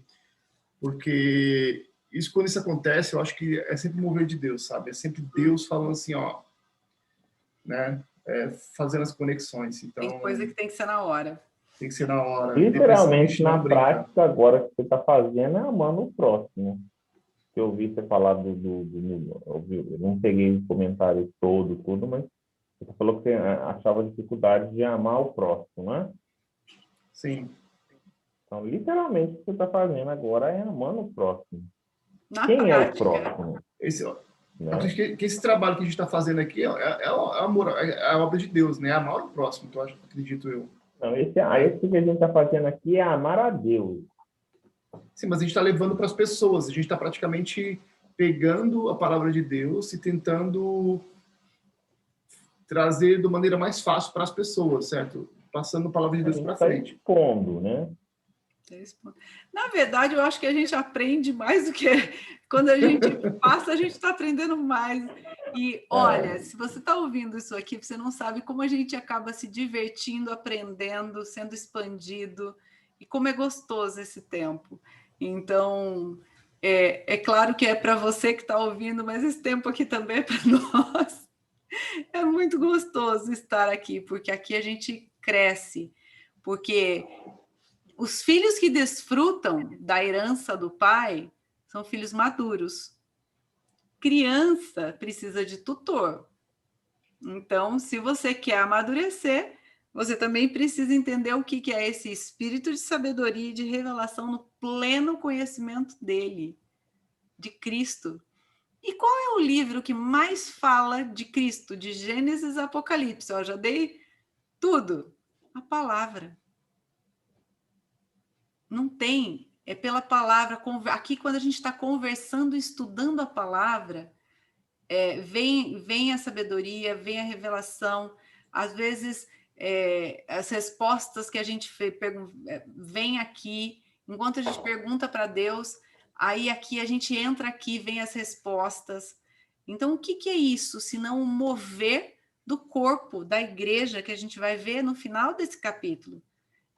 porque quando isso acontece, eu acho que é sempre o mover de Deus, sabe? É sempre Deus falando assim, ó, né? Fazendo as conexões. Então, tem coisa que tem que ser na hora. Tem que ser na hora. Literalmente, na prática, agora que você está fazendo é amando o próximo. Que eu ouvi você falar eu não peguei o comentário todo, tudo, mas você falou que você achava dificuldade de amar o próximo, né? Sim. Então, literalmente, o que você está fazendo agora é amando o próximo. Quem prática, é o próximo? Eu acredito que esse trabalho que a gente está fazendo aqui é a obra de Deus, né? Amar o próximo, então, acredito eu. Não, esse que a gente está fazendo aqui é amar a Deus. Sim, mas a gente está levando para as pessoas. A gente está praticamente pegando a palavra de Deus e tentando trazer de maneira mais fácil para as pessoas, certo? Passando a palavra de Deus para frente. Expondo, né? Na verdade, eu acho que a gente aprende mais do que quando a gente passa, a gente está aprendendo mais. E olha, se você está ouvindo isso aqui, você não sabe como a gente acaba se divertindo, aprendendo, sendo expandido, e como é gostoso esse tempo. Então, é claro que é para você que está ouvindo, mas esse tempo aqui também é para nós. É muito gostoso estar aqui, porque aqui a gente cresce, porque os filhos que desfrutam da herança do pai são filhos maduros. Criança precisa de tutor. Então, se você quer amadurecer, você também precisa entender o que é esse espírito de sabedoria e de revelação no pleno conhecimento dele, de Cristo. E qual é o livro que mais fala de Cristo, de Gênesis a Apocalipse? Eu já dei tudo. A palavra. Não tem, é pela palavra. Aqui, quando a gente está conversando, estudando a palavra, vem a sabedoria, vem a revelação. Às vezes, as respostas que a gente vem aqui, enquanto a gente pergunta para Deus, Aí aqui a gente entra aqui, vem as respostas. Então, o que é isso, se não o mover do corpo da igreja, que a gente vai ver no final desse capítulo?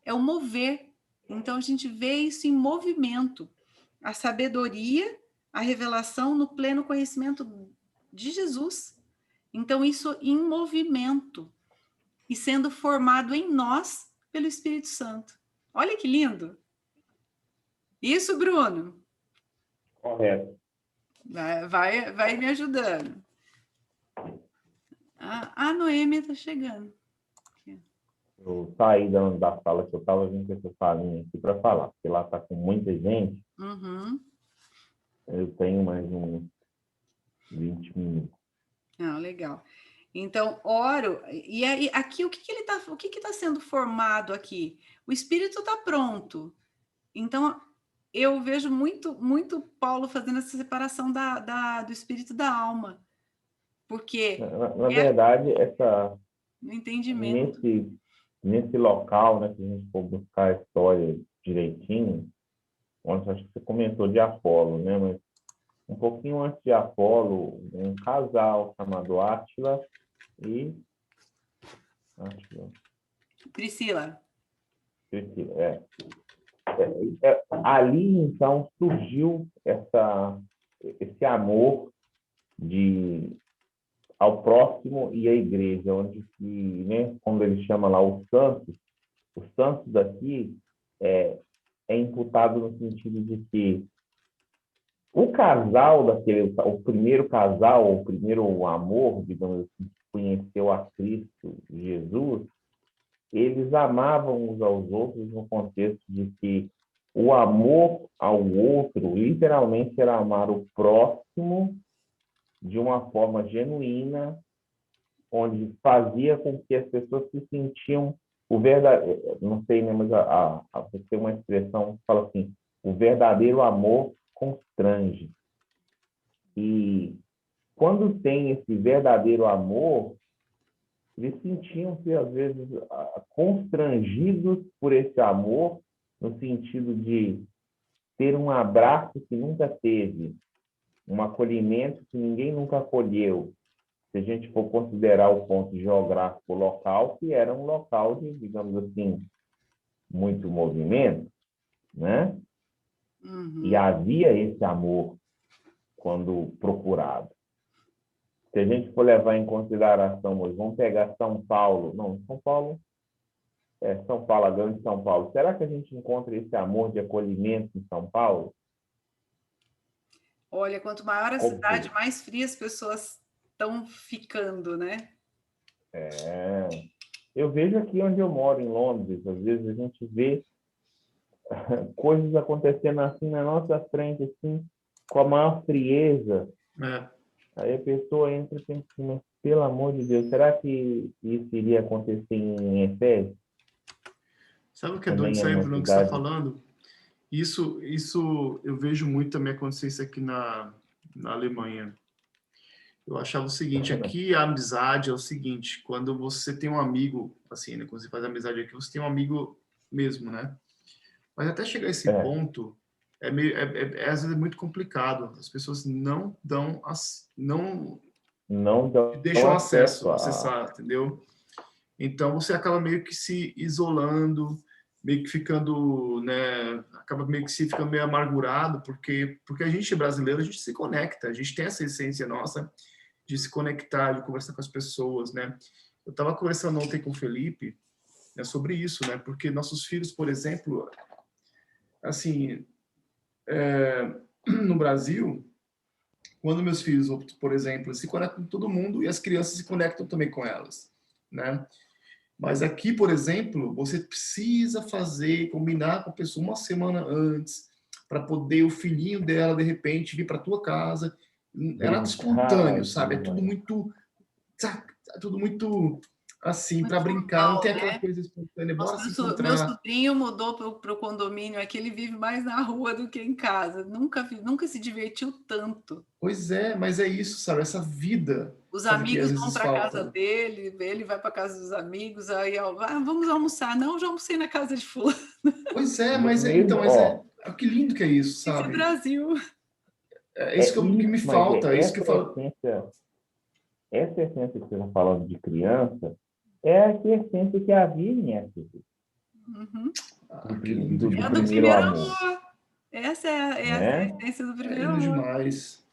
É o mover. Então, a gente vê isso em movimento. A sabedoria, a revelação no pleno conhecimento de Jesus. Então, isso em movimento e sendo formado em nós pelo Espírito Santo. Olha que lindo! Isso, Bruno. Correto. Vai me ajudando. A Noêmia está chegando. Eu saí da sala que eu estava vindo com essa salinha aqui para falar, porque lá está com muita gente. Uhum. Eu tenho mais uns 20 minutos. Legal. Então, oro, e aí, aqui o que está sendo formado aqui? O Espírito está pronto. Então, eu vejo muito Paulo fazendo essa separação do Espírito da alma. Porque Na verdade, no entendimento. nesse local, né, que a gente for buscar a história direitinho, onde acho que você comentou de Apolo, né, mas um pouquinho antes de Apolo, um casal chamado Átila e Priscila. Ali, então, surgiu esse amor ao próximo e à igreja, onde, né, quando ele chama lá os santos daqui é imputado no sentido de que o casal o primeiro casal, o primeiro amor, digamos assim, que conheceu a Cristo Jesus, eles amavam uns aos outros no contexto de que o amor ao outro, literalmente, era amar o próximo de uma forma genuína, onde fazia com que as pessoas se sentiam o verdadeiro, não sei, né, mas você tem uma expressão que fala assim, o verdadeiro amor constrange. E quando tem esse verdadeiro amor, eles sentiam-se, às vezes, constrangidos por esse amor, no sentido de ter um abraço que nunca teve, um acolhimento que ninguém nunca acolheu. Se a gente for considerar o ponto geográfico local, que era um local de, digamos assim, muito movimento, né? Uhum. E havia esse amor quando procurado. Se a gente for levar em consideração, hoje, vamos pegar São Paulo. Não, São Paulo, a grande São Paulo. Será que a gente encontra esse amor de acolhimento em São Paulo? Olha, quanto maior a cidade, mais frias as pessoas estão ficando, né? Eu vejo aqui onde eu moro, em Londres, às vezes a gente vê coisas acontecendo assim na nossa frente, assim, com a maior frieza. Aí a pessoa entra e pensa assim, mas, pelo amor de Deus, será que isso iria acontecer em Efésios? Sabe o que é doido isso aí, Bruno, que você está falando? Isso eu vejo muito também acontecer isso aqui na Alemanha. Eu achava o seguinte, aqui a amizade é o seguinte, quando você tem um amigo, assim, né, quando você faz amizade aqui, você tem um amigo mesmo, né? Mas até chegar a esse ponto, às vezes é muito complicado. As pessoas não deixam acesso a acessar, entendeu? Então você acaba meio que se isolando, meio que ficando, né, acaba meio que se ficando meio amargurado, porque a gente brasileiro, a gente se conecta, a gente tem essa essência nossa de se conectar, de conversar com as pessoas, né? Eu estava conversando ontem com o Felipe, né, sobre isso, né? Porque nossos filhos, por exemplo, assim, no Brasil, quando meus filhos, por exemplo, se conectam com todo mundo e as crianças se conectam também com elas, né? Mas aqui, por exemplo, você precisa combinar com a pessoa uma semana antes, para poder o filhinho dela, de repente, vir para tua casa. É nada espontâneo, sabe? É tudo muito assim, para brincar. Não tem aquela coisa espontânea. Bora se encontrar. Meu sobrinho mudou para o condomínio, aqui ele vive mais na rua do que em casa. Nunca se divertiu tanto. Pois é, mas é isso, sabe? Essa vida. Os amigos vão para a casa dele, ele vai para a casa dos amigos, aí vamos almoçar. Não, já almocei na casa de fulano. Pois é, mas Que lindo que é isso, Esse sabe? Brasil. É isso que me mas falta, é isso que eu falo. Essa essência que você está falando de criança é a essência que havia em Éfeso, Uhum. Que lindo É a do do demais. primeiro primeiro amor, amor. Essa é a né? essência do É primeiro lindo amor. demais.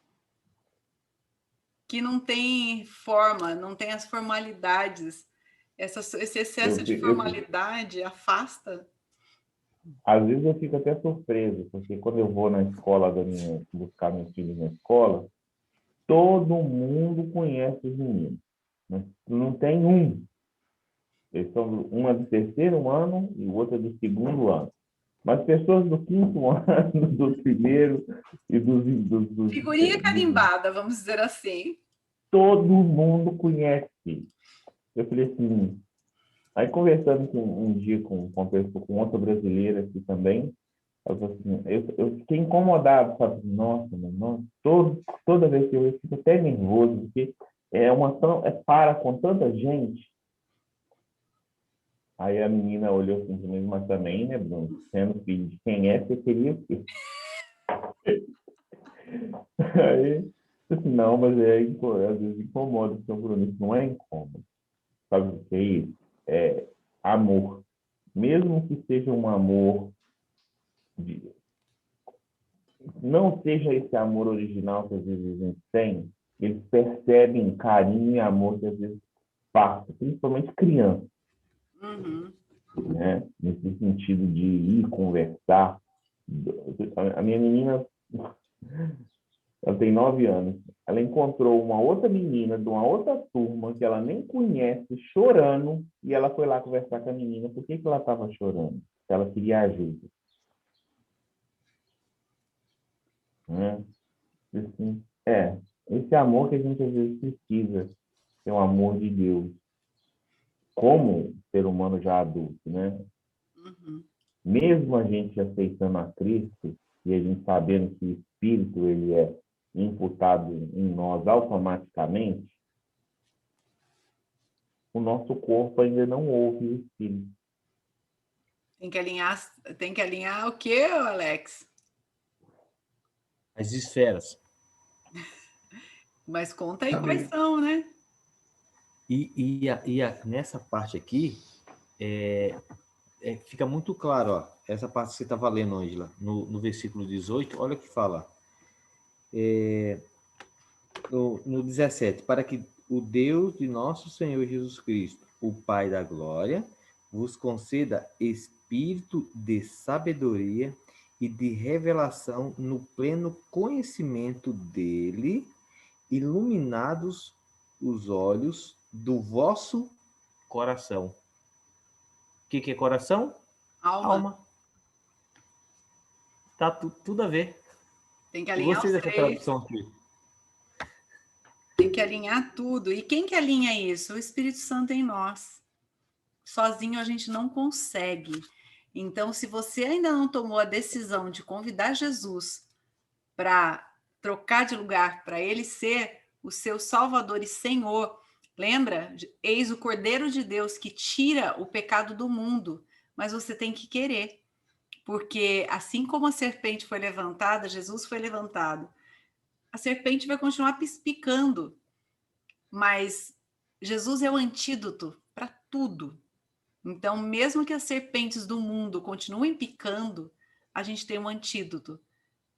Que não tem forma, não tem as formalidades. Esse excesso Eu, de eu, formalidade afasta. às vezes eu fico até surpreso, porque quando eu vou na escola buscar meus filhos na escola, todo mundo conhece os meninos, mas não tem um. Eles são, um é do terceiro ano e o outro é do segundo ano. Mas pessoas do quinto ano, do primeiro e Figurinha carimbada, vamos dizer assim. todo mundo conhece. Eu falei assim, aí conversando um dia com outra brasileira aqui também, eu falei assim, eu fiquei incomodado, sabe? Nossa, toda vez que eu fico até nervoso, porque para com tanta gente. Aí a menina olhou assim para mim, mas também, né, Bruno? Sendo filho de quem é, você queria o quê? Aí, assim, não, mas às vezes incomoda, seu Bruno, isso não é incômodo. Sabe o que é isso? É amor. Mesmo que seja um amor, de, não seja esse amor original que às vezes a gente tem, eles percebem carinho e amor que às vezes passa, principalmente criança, Uhum. né? Nesse sentido de ir conversar. A minha menina, ela tem 9 anos. Ela encontrou uma outra menina de uma outra turma que ela nem conhece, chorando, e ela foi lá conversar com a menina. Por que ela estava chorando? Porque ela queria ajuda. Né? Assim, esse amor que a gente às vezes precisa, é o amor de Deus, como ser humano já adulto, né? Uhum. Mesmo a gente aceitando a Cristo e a gente sabendo que o Espírito ele é imputado em nós automaticamente, o nosso corpo ainda não ouve o Espírito. Tem que alinhar o quê, Alex? As esferas. Mas conta aí quais Sabe? são, né? Nessa parte aqui, fica muito claro, ó, essa parte que você estava lendo, Ângela, no versículo 18, olha o que fala. No 17, para que o Deus de nosso Senhor Jesus Cristo, o Pai da glória, vos conceda espírito de sabedoria e de revelação no pleno conhecimento dele, iluminados os olhos do vosso coração. O que é coração? Alma. Tá tudo a ver. Tem que Eu alinhar gostei os dessa três. tradução aqui. Tem que alinhar tudo. E quem que alinha isso? O Espírito Santo em nós. Sozinho a gente não consegue. Então, se você ainda não tomou a decisão de convidar Jesus para trocar de lugar, para ele ser o seu Salvador e Senhor, lembra? Eis o Cordeiro de Deus que tira o pecado do mundo, mas você tem que querer, porque assim como a serpente foi levantada, Jesus foi levantado, a serpente vai continuar picando, mas Jesus é o antídoto para tudo. Então, mesmo que as serpentes do mundo continuem picando, a gente tem um antídoto,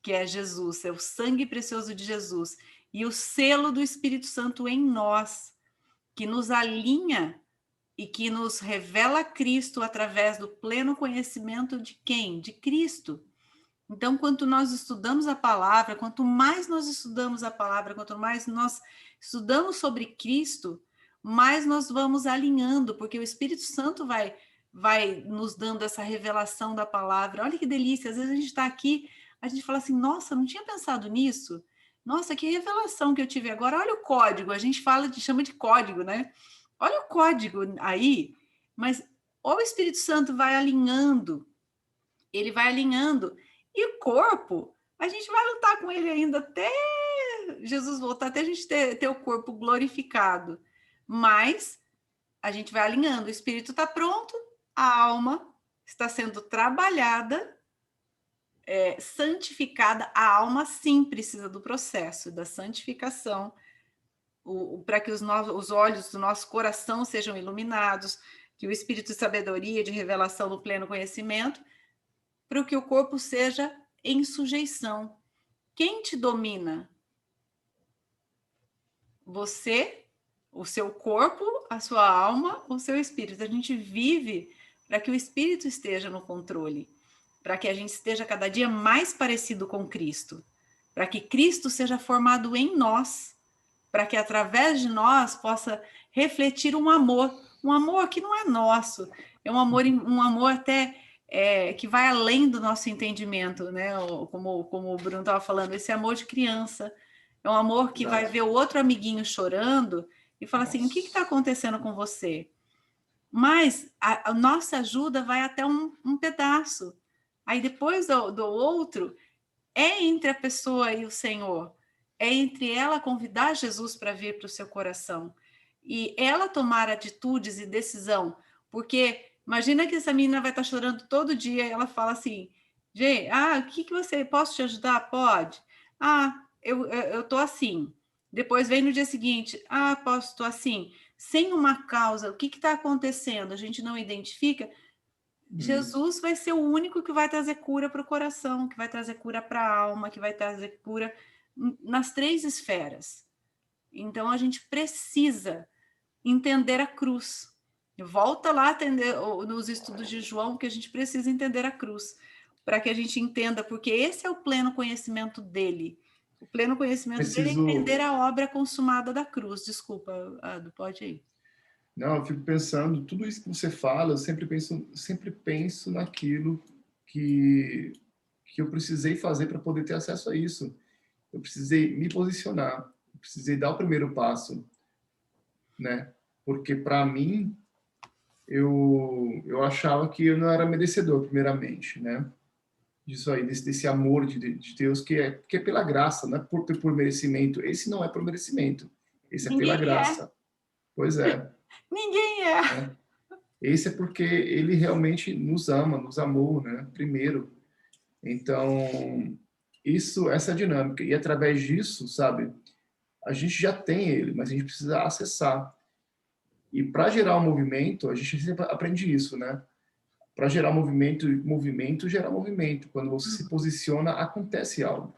que é Jesus, é o sangue precioso de Jesus e o selo do Espírito Santo em nós, que nos alinha e que nos revela Cristo através do pleno conhecimento de quem? De Cristo. Então, quanto nós estudamos a palavra, quanto mais nós estudamos a palavra, quanto mais nós estudamos sobre Cristo, mais nós vamos alinhando, porque o Espírito Santo vai nos dando essa revelação da palavra. Olha que delícia, às vezes a gente está aqui, a gente fala assim, nossa, não tinha pensado nisso? Nossa, que revelação que eu tive agora. Olha o código, a gente chama de código, né? Olha o código aí, mas o Espírito Santo vai alinhando, ele vai alinhando, e o corpo, a gente vai lutar com ele ainda até Jesus voltar, até a gente ter o corpo glorificado. Mas a gente vai alinhando, o espírito está pronto, a alma está sendo trabalhada santificada, a alma sim precisa do processo da santificação, para que os olhos do nosso coração sejam iluminados, que o espírito de sabedoria, de revelação no pleno conhecimento, para que o corpo seja em sujeição. Quem te domina? Você, o seu corpo, a sua alma, o seu espírito. A gente vive para que o espírito esteja no controle, para que a gente esteja cada dia mais parecido com Cristo, para que Cristo seja formado em nós, para que através de nós possa refletir um amor que não é nosso, é um amor até que vai além do nosso entendimento, né? Como o Bruno estava falando, esse amor de criança, é um amor que vai ver o outro amiguinho chorando e fala assim, o que está acontecendo com você? Mas a nossa ajuda vai até um pedaço. Aí depois do outro, é entre a pessoa e o Senhor. É entre ela convidar Jesus para vir para o seu coração. E ela tomar atitudes e decisão. Porque imagina que essa menina vai estar chorando todo dia e ela fala assim, gente, o que você... Posso te ajudar? Pode. Eu tô assim. Depois vem no dia seguinte, tô assim. Sem uma causa, o que está acontecendo? A gente não identifica. Jesus vai ser o único que vai trazer cura para o coração, que vai trazer cura para a alma, que vai trazer cura nas 3 esferas. Então, a gente precisa entender a cruz. Volta lá atender nos estudos de João, que a gente precisa entender a cruz, para que a gente entenda, porque esse é o pleno conhecimento dele. O pleno conhecimento dele é entender a obra consumada da cruz. Desculpa, Ado, pode ir. Não, eu fico pensando, tudo isso que você fala, eu sempre penso naquilo que eu precisei fazer para poder ter acesso a isso. Eu precisei me posicionar, eu precisei dar o primeiro passo, né? Porque para mim, eu achava que eu não era merecedor, primeiramente, né? Disso aí, desse amor de Deus que é pela graça, não é por merecimento. Esse não é por merecimento, esse é pela graça. Pois é. Ninguém é. Esse é porque ele realmente nos ama, nos amou, né? Primeiro. Então, essa dinâmica. E através disso, sabe? A gente já tem ele, mas a gente precisa acessar. E para gerar um movimento, a gente sempre aprende isso, né? Para gerar movimento gera movimento. Quando você se posiciona, acontece algo.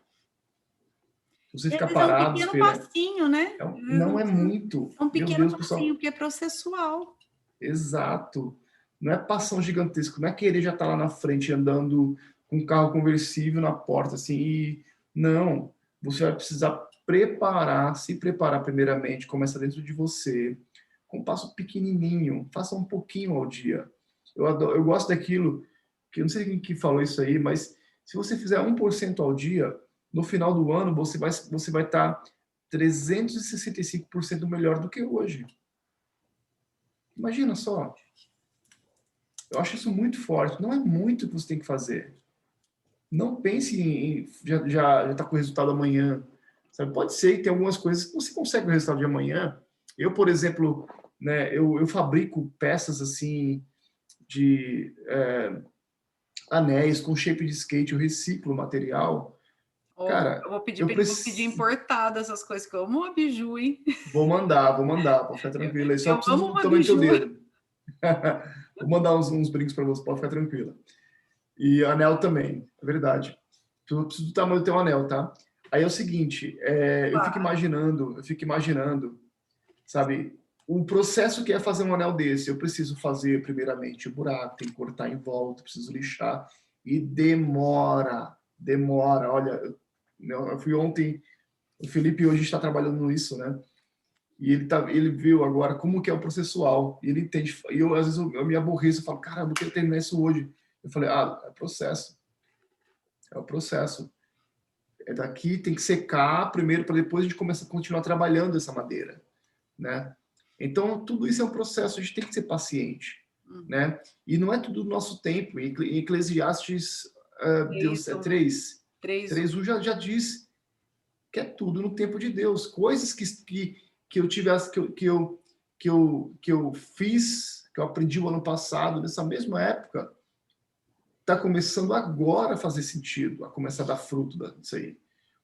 Você fica parado, é um pequeno passinho, né? Não é muito. É um pequeno Meu Deus, passinho, pessoal. porque é processual. Exato. Não é passão gigantesco, não é querer já estar lá na frente andando com um carro conversível na porta, assim, não. Você vai precisar se preparar primeiramente, começa dentro de você, com um passo pequenininho, faça um pouquinho ao dia. Eu gosto daquilo, que eu não sei quem que falou isso aí, mas se você fizer 1% ao dia, no final do ano você vai estar 365% melhor do que hoje. Imagina só. Eu acho isso muito forte. Não é muito que você tem que fazer. Não pense em já está com o resultado amanhã. Sabe? Pode ser que tem algumas coisas que você consegue o resultado de amanhã. Eu, por exemplo, né, eu fabrico peças assim de anéis com shape de skate, eu reciclo o material. Cara, eu vou pedir importado essas coisas, que eu amo uma biju, hein? Vou mandar, pode ficar tranquila. Eu só preciso tomar teu dedo. Vou mandar uns brincos para você, pode ficar tranquila. E anel também, é verdade. Eu preciso do tamanho do teu anel, tá? Aí é o seguinte, eu fico imaginando, sabe, o processo que é fazer um anel desse. Eu preciso fazer, primeiramente, o buraco, tem que cortar em volta, preciso lixar. E demora. Olha, eu fui ontem, o Felipe hoje está trabalhando nisso, né? E ele viu agora como que é o processual. E ele entende. E às vezes, eu me aborreço, eu falo, caramba, eu quero terminar isso hoje. Eu falei, é processo. É o processo. É daqui, tem que secar primeiro, para depois a gente começar a continuar trabalhando essa madeira, né? Então, tudo isso é um processo, a gente tem que ser paciente, né? E não é tudo do nosso tempo. Em Eclesiastes, Deus é 3:1 já diz que é tudo no tempo de Deus. Coisas que eu tivesse, que eu fiz, que eu aprendi o ano passado, nessa mesma época, está começando agora a fazer sentido, a começar a dar fruto disso aí.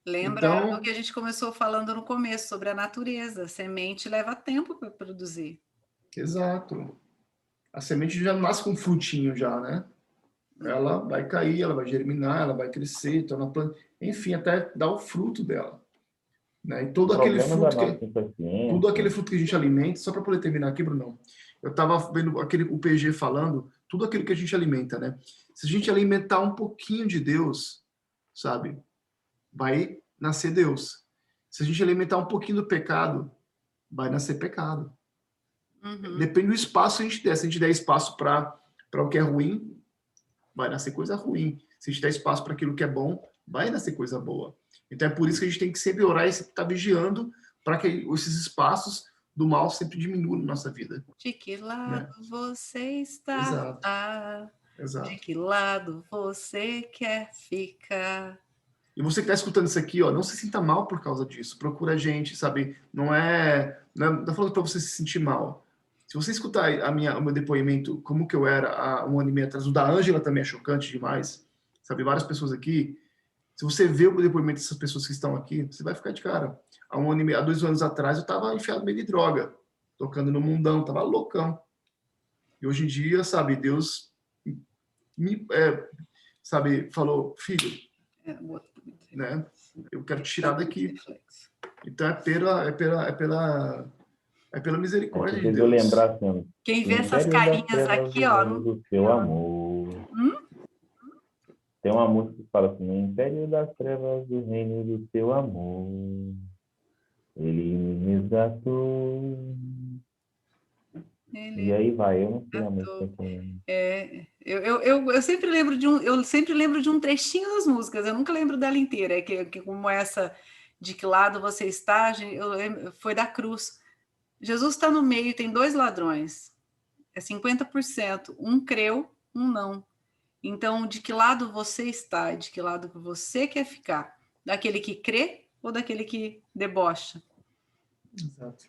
Lembra Então, do que a gente começou falando no começo, sobre a natureza. A semente leva tempo para produzir. exato. A semente já nasce com um frutinho já, né? Ela vai cair, ela vai germinar, ela vai crescer, torna planta, enfim, até dar o fruto dela, né? E O problema da nossa tudo aquele impaciência, fruto que a gente alimenta, só para poder terminar aqui, Brunão. Eu estava vendo o PG falando, tudo aquilo que a gente alimenta, né? Se a gente alimentar um pouquinho de Deus, sabe? Vai nascer Deus. Se a gente alimentar um pouquinho do pecado, vai nascer pecado. Uhum. Depende do espaço que a gente der. Se a gente der espaço para o que é ruim, vai nascer coisa ruim. Se a gente der espaço para aquilo que é bom, vai nascer coisa boa. Então é por isso que a gente tem que sempre orar e sempre estar vigiando para que esses espaços do mal sempre diminuam na nossa vida. De que lado Né? você está? Exato. De Exato. que lado você quer ficar? E você que está escutando isso aqui, ó, não se sinta mal por causa disso. Procura a gente, sabe? Não tá falando para você se sentir mal. Se você escutar o meu depoimento, como que eu era há um ano e meio atrás, o da Ângela também é chocante demais, sabe? Várias pessoas aqui. Se você vê o depoimento dessas pessoas que estão aqui, você vai ficar de cara. Há um ano e meio, há 2 anos atrás, eu estava enfiado no meio de droga, tocando no mundão, tava loucão. E hoje em dia, sabe, Deus sabe, falou, filho, né? Eu quero te tirar daqui. Então é pela misericórdia de você Deus. lembrar assim, Quem vê essas carinhas aqui, ó. do seu amor. Tem uma música que fala assim, no império das trevas do reino do seu amor, ele me resgatou. E aí vai, eu não sei a música também. Eu sempre lembro de um trechinho das músicas, eu nunca lembro dela inteira, que como essa de que lado você está, foi da cruz. Jesus está no meio, tem 2 ladrões, é 50%, um creu, um não. Então, de que lado você está? De que lado você quer ficar? Daquele que crê ou daquele que debocha? Exato.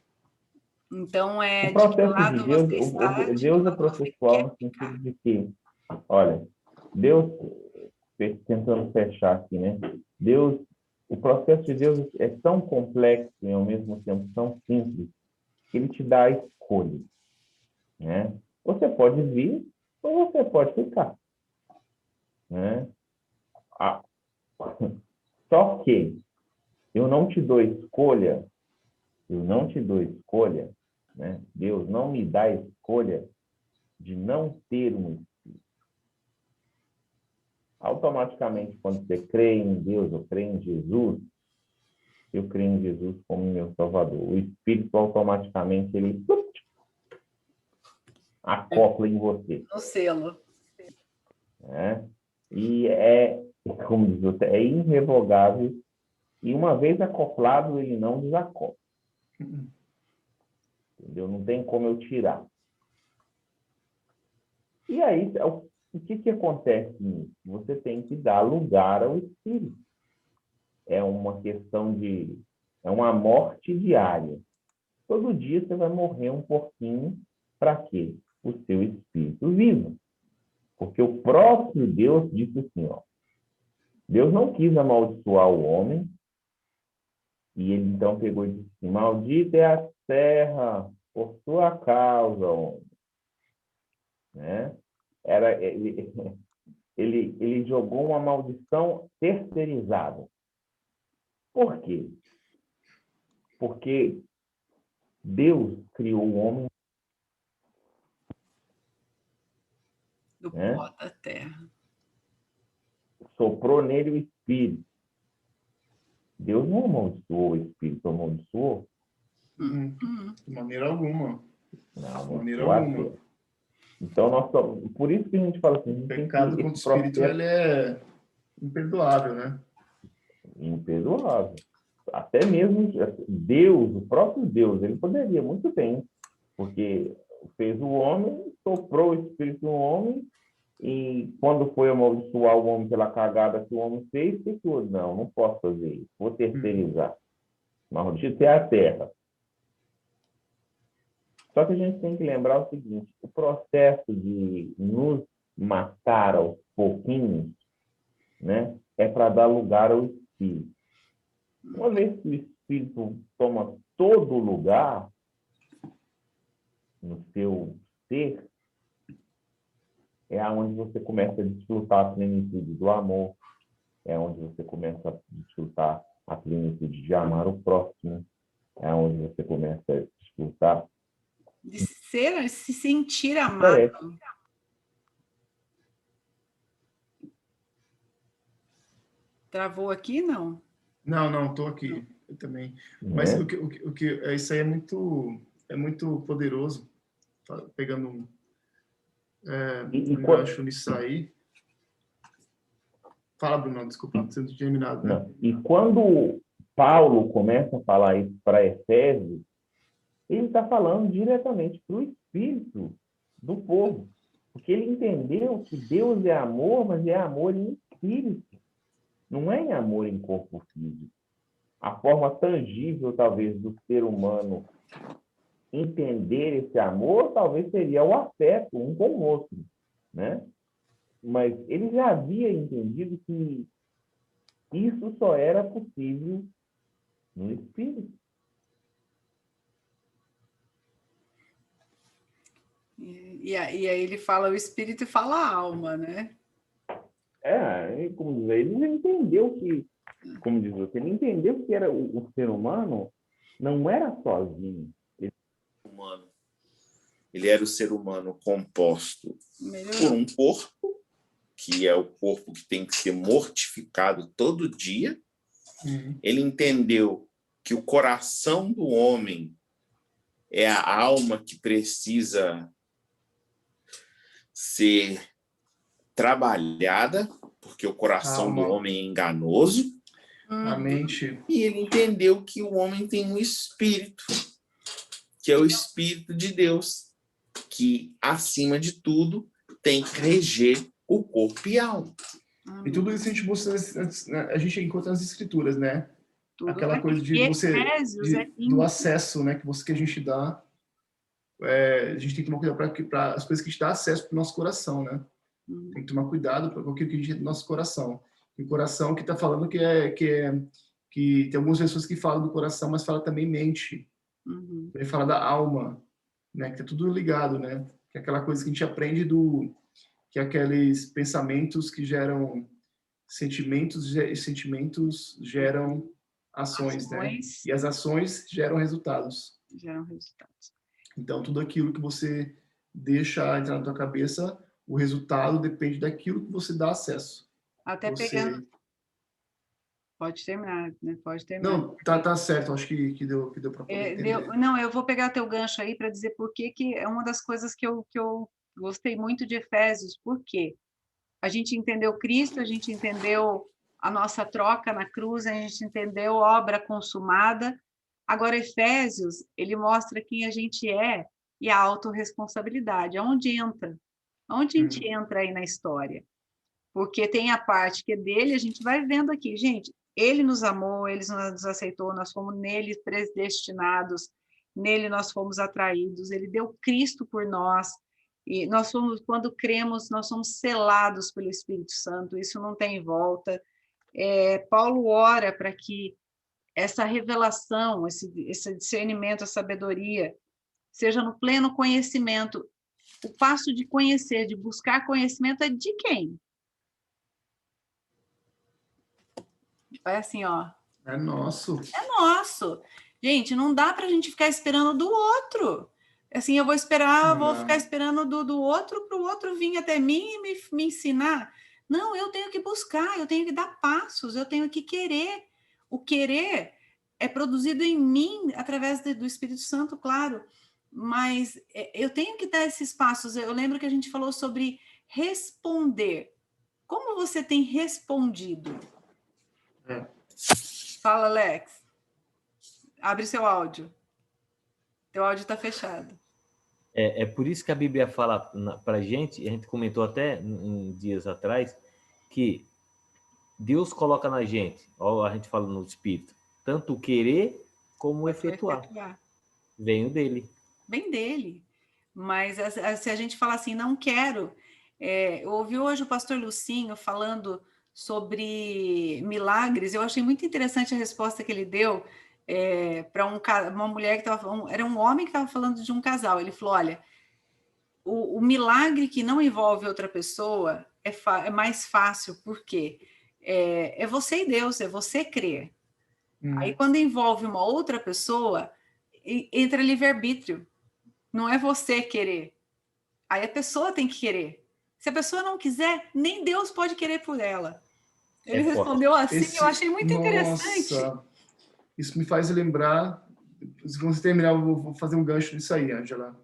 Então, O de que processo de lado Deus, você está? De que Deus é lado você processual quer no ficar? sentido de que, olha, Deus, tentando fechar aqui, né? Deus, o processo de Deus é tão complexo e ao mesmo tempo tão simples que ele te dá a escolha, né? Você pode vir ou você pode ficar, né? Só que eu não te dou escolha, né? Deus não me dá a escolha de não ter um espírito. Automaticamente, quando você crê em Deus, eu creio em Jesus, eu creio em Jesus como meu Salvador. O Espírito automaticamente ele acopla em você. No selo. Né? E como diz você, é irrevogável. E uma vez acoplado, ele não desacopla. Entendeu? Não tem como eu tirar. E aí, o que acontece nisso? Você tem que dar lugar ao Espírito. É uma questão é uma morte diária. Todo dia você vai morrer um pouquinho para quê? O seu espírito viva. Porque o próprio Deus disse assim, ó, Deus não quis amaldiçoar o homem, e ele então pegou e disse assim, maldita é a terra por sua causa, homem. Né? Ele jogou uma maldição terceirizada. Por quê? Porque Deus criou o homem Do pó da terra. soprou nele o Espírito. Deus não amaldiçoou o Espírito, amaldiçoou? De maneira alguma. Não, de maneira alguma. Então, por isso que a gente fala assim... O pecado contra o Espírito, ele é imperdoável, né? Imperdoável. Até mesmo Deus, o próprio Deus, ele poderia muito bem, porque fez o homem, soprou o Espírito no homem, e quando foi amaldiçoar o homem pela cagada que o homem fez, ficou, não posso fazer isso, vou terceirizar. Maldito é a terra. Só que a gente tem que lembrar o seguinte, o processo de nos matar aos pouquinhos, né, é para dar lugar ao Espírito. Uma vez que o Espírito toma todo lugar no seu ser, é onde você começa a desfrutar a plenitude do amor, é onde você começa a desfrutar a plenitude de amar o próximo, é onde você começa a desfrutar De se sentir Parece. amado. Travou aqui, não? Não, tô aqui. Eu também. Mas isso aí é muito poderoso. Pegando um gancho nisso aí. Fala, Bruno, desculpa, você não tinha terminado, né? E quando Paulo começa a falar isso para Efésios, ele está falando diretamente para o espírito do povo. Porque ele entendeu que Deus é amor, mas é amor em espírito. Não é em amor em corpo físico. A forma tangível, talvez, do ser humano entender esse amor, talvez seria o afeto um com o outro, né? Mas ele já havia entendido que isso só era possível no espírito. E aí ele fala o espírito e fala a alma, né? Como dizer, ele já entendeu que, como diz você, ele entendeu que era o ser humano não era sozinho. Ele era o ser humano composto por um corpo, que é o corpo que tem que ser mortificado todo dia. Ele entendeu que o coração do homem é a alma que precisa ser trabalhada, porque o coração do homem é enganoso. A mente. E ele entendeu que o homem tem um espírito, que é o Espírito de Deus, que, acima de tudo, tem que reger o corpo e a alma. E tudo isso a gente encontra nas escrituras, né? Tudo aquela aqui. coisa de do acesso, né? Que a gente dá. A gente tem que tomar cuidado para as coisas que a gente dá acesso para o nosso coração, né? Tem que tomar cuidado com aquilo que a gente tem no nosso coração. E o coração que está falando que tem algumas pessoas que falam do coração, mas fala também mente. Ele fala da alma, né? Que tá tudo ligado, né? Que é aquela coisa que a gente aprende que é aqueles pensamentos que geram sentimentos, e sentimentos geram ações, né? E as ações geram resultados. Então, tudo aquilo que você deixa entrar na tua cabeça, o resultado depende daquilo que você dá acesso. Até pegando... Pode terminar, né? Pode terminar. Não, tá certo. Acho que deu para poder entender. Não, eu vou pegar teu gancho aí para dizer por que é uma das coisas que eu gostei muito de Efésios. Por quê? A gente entendeu Cristo, a gente entendeu a nossa troca na cruz, a gente entendeu a obra consumada. Agora, Efésios, ele mostra quem a gente é e a autorresponsabilidade. Aonde entra? Aonde a gente entra aí na história? Porque tem a parte que é dele, a gente vai vendo aqui. Gente, ele nos amou, ele nos aceitou, nós fomos nele predestinados, nele nós fomos atraídos, ele deu Cristo por nós. E nós somos, quando cremos, nós somos selados pelo Espírito Santo, isso não tem volta. Paulo ora para que essa revelação, esse discernimento, a sabedoria, seja no pleno conhecimento. O passo de conhecer, de buscar conhecimento é de quem? É assim, ó. É nosso. É nosso. Gente, não dá para a gente ficar esperando do outro. Assim, eu vou esperar, vou ficar esperando do outro para o outro vir até mim e me ensinar. Não, eu tenho que buscar, eu tenho que dar passos, eu tenho que querer. O querer é produzido em mim através do Espírito Santo, claro, mas eu tenho que dar esses passos. Eu lembro que a gente falou sobre responder. Como você tem respondido? Fala, Alex. Abre seu áudio. Teu áudio está fechado. É por isso que a Bíblia fala para a gente comentou até em dias atrás, que Deus coloca na gente, ó, a gente fala no Espírito, tanto o querer como o efetuar. Vem dele. Vem dele. Mas se a gente falar assim, não quero, Eu ouvi hoje o pastor Lucinho falando sobre milagres. Eu achei muito interessante a resposta que ele deu para uma mulher que estava... Era um homem que estava falando de um casal. Ele falou, olha, o milagre que não envolve outra pessoa é mais fácil, porque é você e Deus, é você crer. Aí, quando envolve uma outra pessoa, entra livre-arbítrio. Não é você querer. Aí a pessoa tem que querer. Se a pessoa não quiser, nem Deus pode querer por ela. Ele respondeu assim, eu achei muito interessante. Nossa, isso me faz lembrar... Quando você terminar, eu vou fazer um gancho nisso aí, Ângela.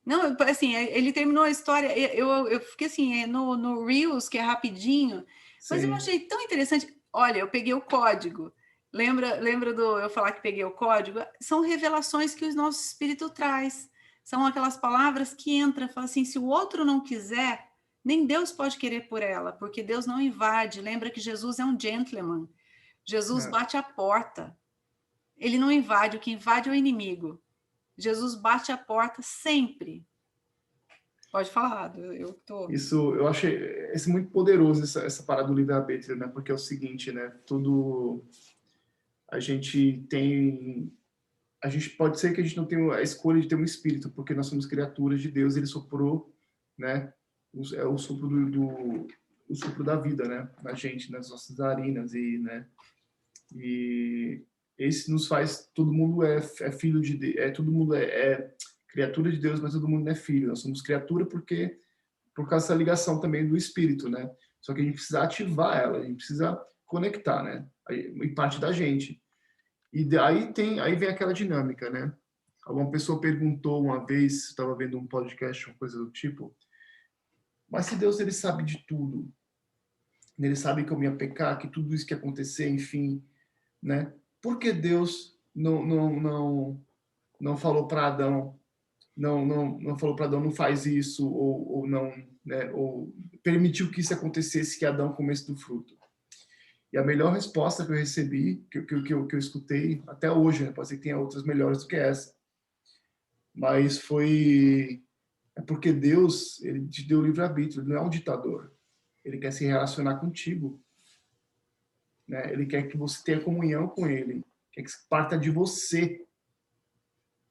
Não, assim, ele terminou a história, eu fiquei assim, no Reels, que é rapidinho, mas eu achei tão interessante. Olha, eu peguei o código. Lembra do eu falar que peguei o código? São revelações que o nosso espírito traz. São aquelas palavras que entram, fala assim, se o outro não quiser, nem Deus pode querer por ela, porque Deus não invade. Lembra que Jesus é um gentleman. Jesus bate a porta. Ele não invade, o que invade é o inimigo. Jesus bate a porta sempre. Pode falar, eu tô... Isso, eu achei muito poderoso, essa parada do livre-arbítrio, né? Porque é o seguinte, né? A gente pode ser que a gente não tenha a escolha de ter um espírito, porque nós somos criaturas de Deus, ele soprou, né? É o sopro o sopro da vida, né? Na gente, nas nossas narinas, né? E esse nos faz, todo mundo é filho de Deus, todo mundo é criatura de Deus, mas todo mundo não é filho. Nós somos criatura por causa dessa ligação também do espírito, né? Só que a gente precisa ativar ela, a gente precisa conectar, né? Em parte da gente. E aí vem aquela dinâmica, né? Alguma pessoa perguntou uma vez, estava vendo um podcast, uma coisa do tipo, mas se Deus ele sabe de tudo, ele sabe que eu ia pecar, que tudo isso que ia acontecer, enfim, né? Por que Deus não falou para Adão, não falou para Adão, não faz isso, ou não, né? Ou permitiu que isso acontecesse, que Adão comesse do fruto? E a melhor resposta que eu recebi, que eu escutei até hoje, né? Pode ser que tenha outras melhores do que essa, mas é porque Deus, ele te deu livre-arbítrio, ele não é um ditador. Ele quer se relacionar contigo, né? Ele quer que você tenha comunhão com ele, quer que parta de você.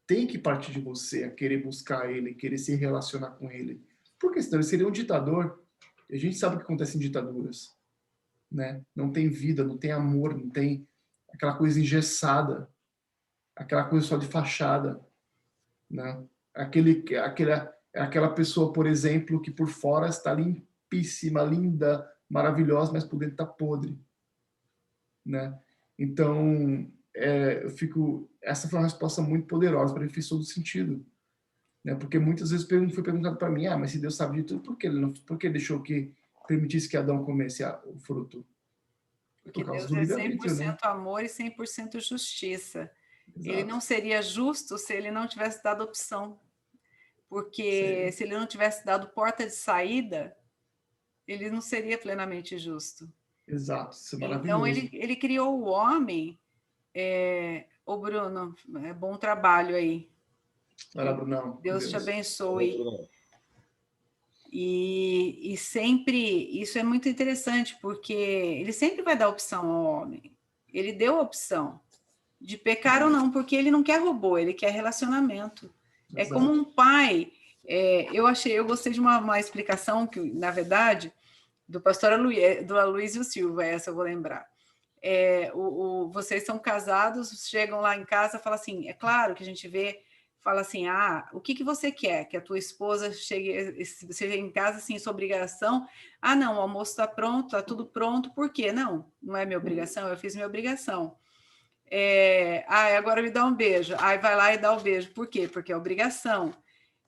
Tem que partir de você a querer buscar ele, querer se relacionar com ele. Porque senão ele seria um ditador. E a gente sabe o que acontece em ditaduras, né? Não tem vida, não tem amor, não tem aquela coisa engessada, aquela coisa só de fachada, né? Aquela pessoa, por exemplo, que por fora está limpíssima, linda, maravilhosa, mas por dentro está podre, né? Então, essa foi uma resposta muito poderosa, para mim fez todo sentido, né? Porque muitas vezes foi perguntado para mim, mas se Deus sabe de tudo, por que deixou que permitisse que Adão comesse o fruto? Porque Deus é 100% né? Amor e 100% justiça. Exato. Ele não seria justo se ele não tivesse dado opção. Porque se ele não tivesse dado porta de saída, ele não seria plenamente justo. Exato, isso é maravilhoso. Então, ele criou o homem. Ô, Bruno, bom trabalho aí. Vai lá, Brunão. Deus te abençoe. E sempre, isso é muito interessante, porque ele sempre vai dar opção ao homem. Ele deu a opção de pecar ou não, porque ele não quer robô, ele quer relacionamento. Exato. É como um pai. Eu gostei de uma explicação que, na verdade, do pastor Aloysio Silva, essa eu vou lembrar. Vocês são casados, chegam lá em casa, fala assim, é claro que a gente fala assim, o que você quer? Que a tua esposa chegue em casa assim, sua obrigação? Não, o almoço está pronto, está tudo pronto, por quê? Não é minha obrigação, eu fiz minha obrigação. Agora me dá um beijo. Vai lá e dá o beijo. Por quê? Porque é obrigação.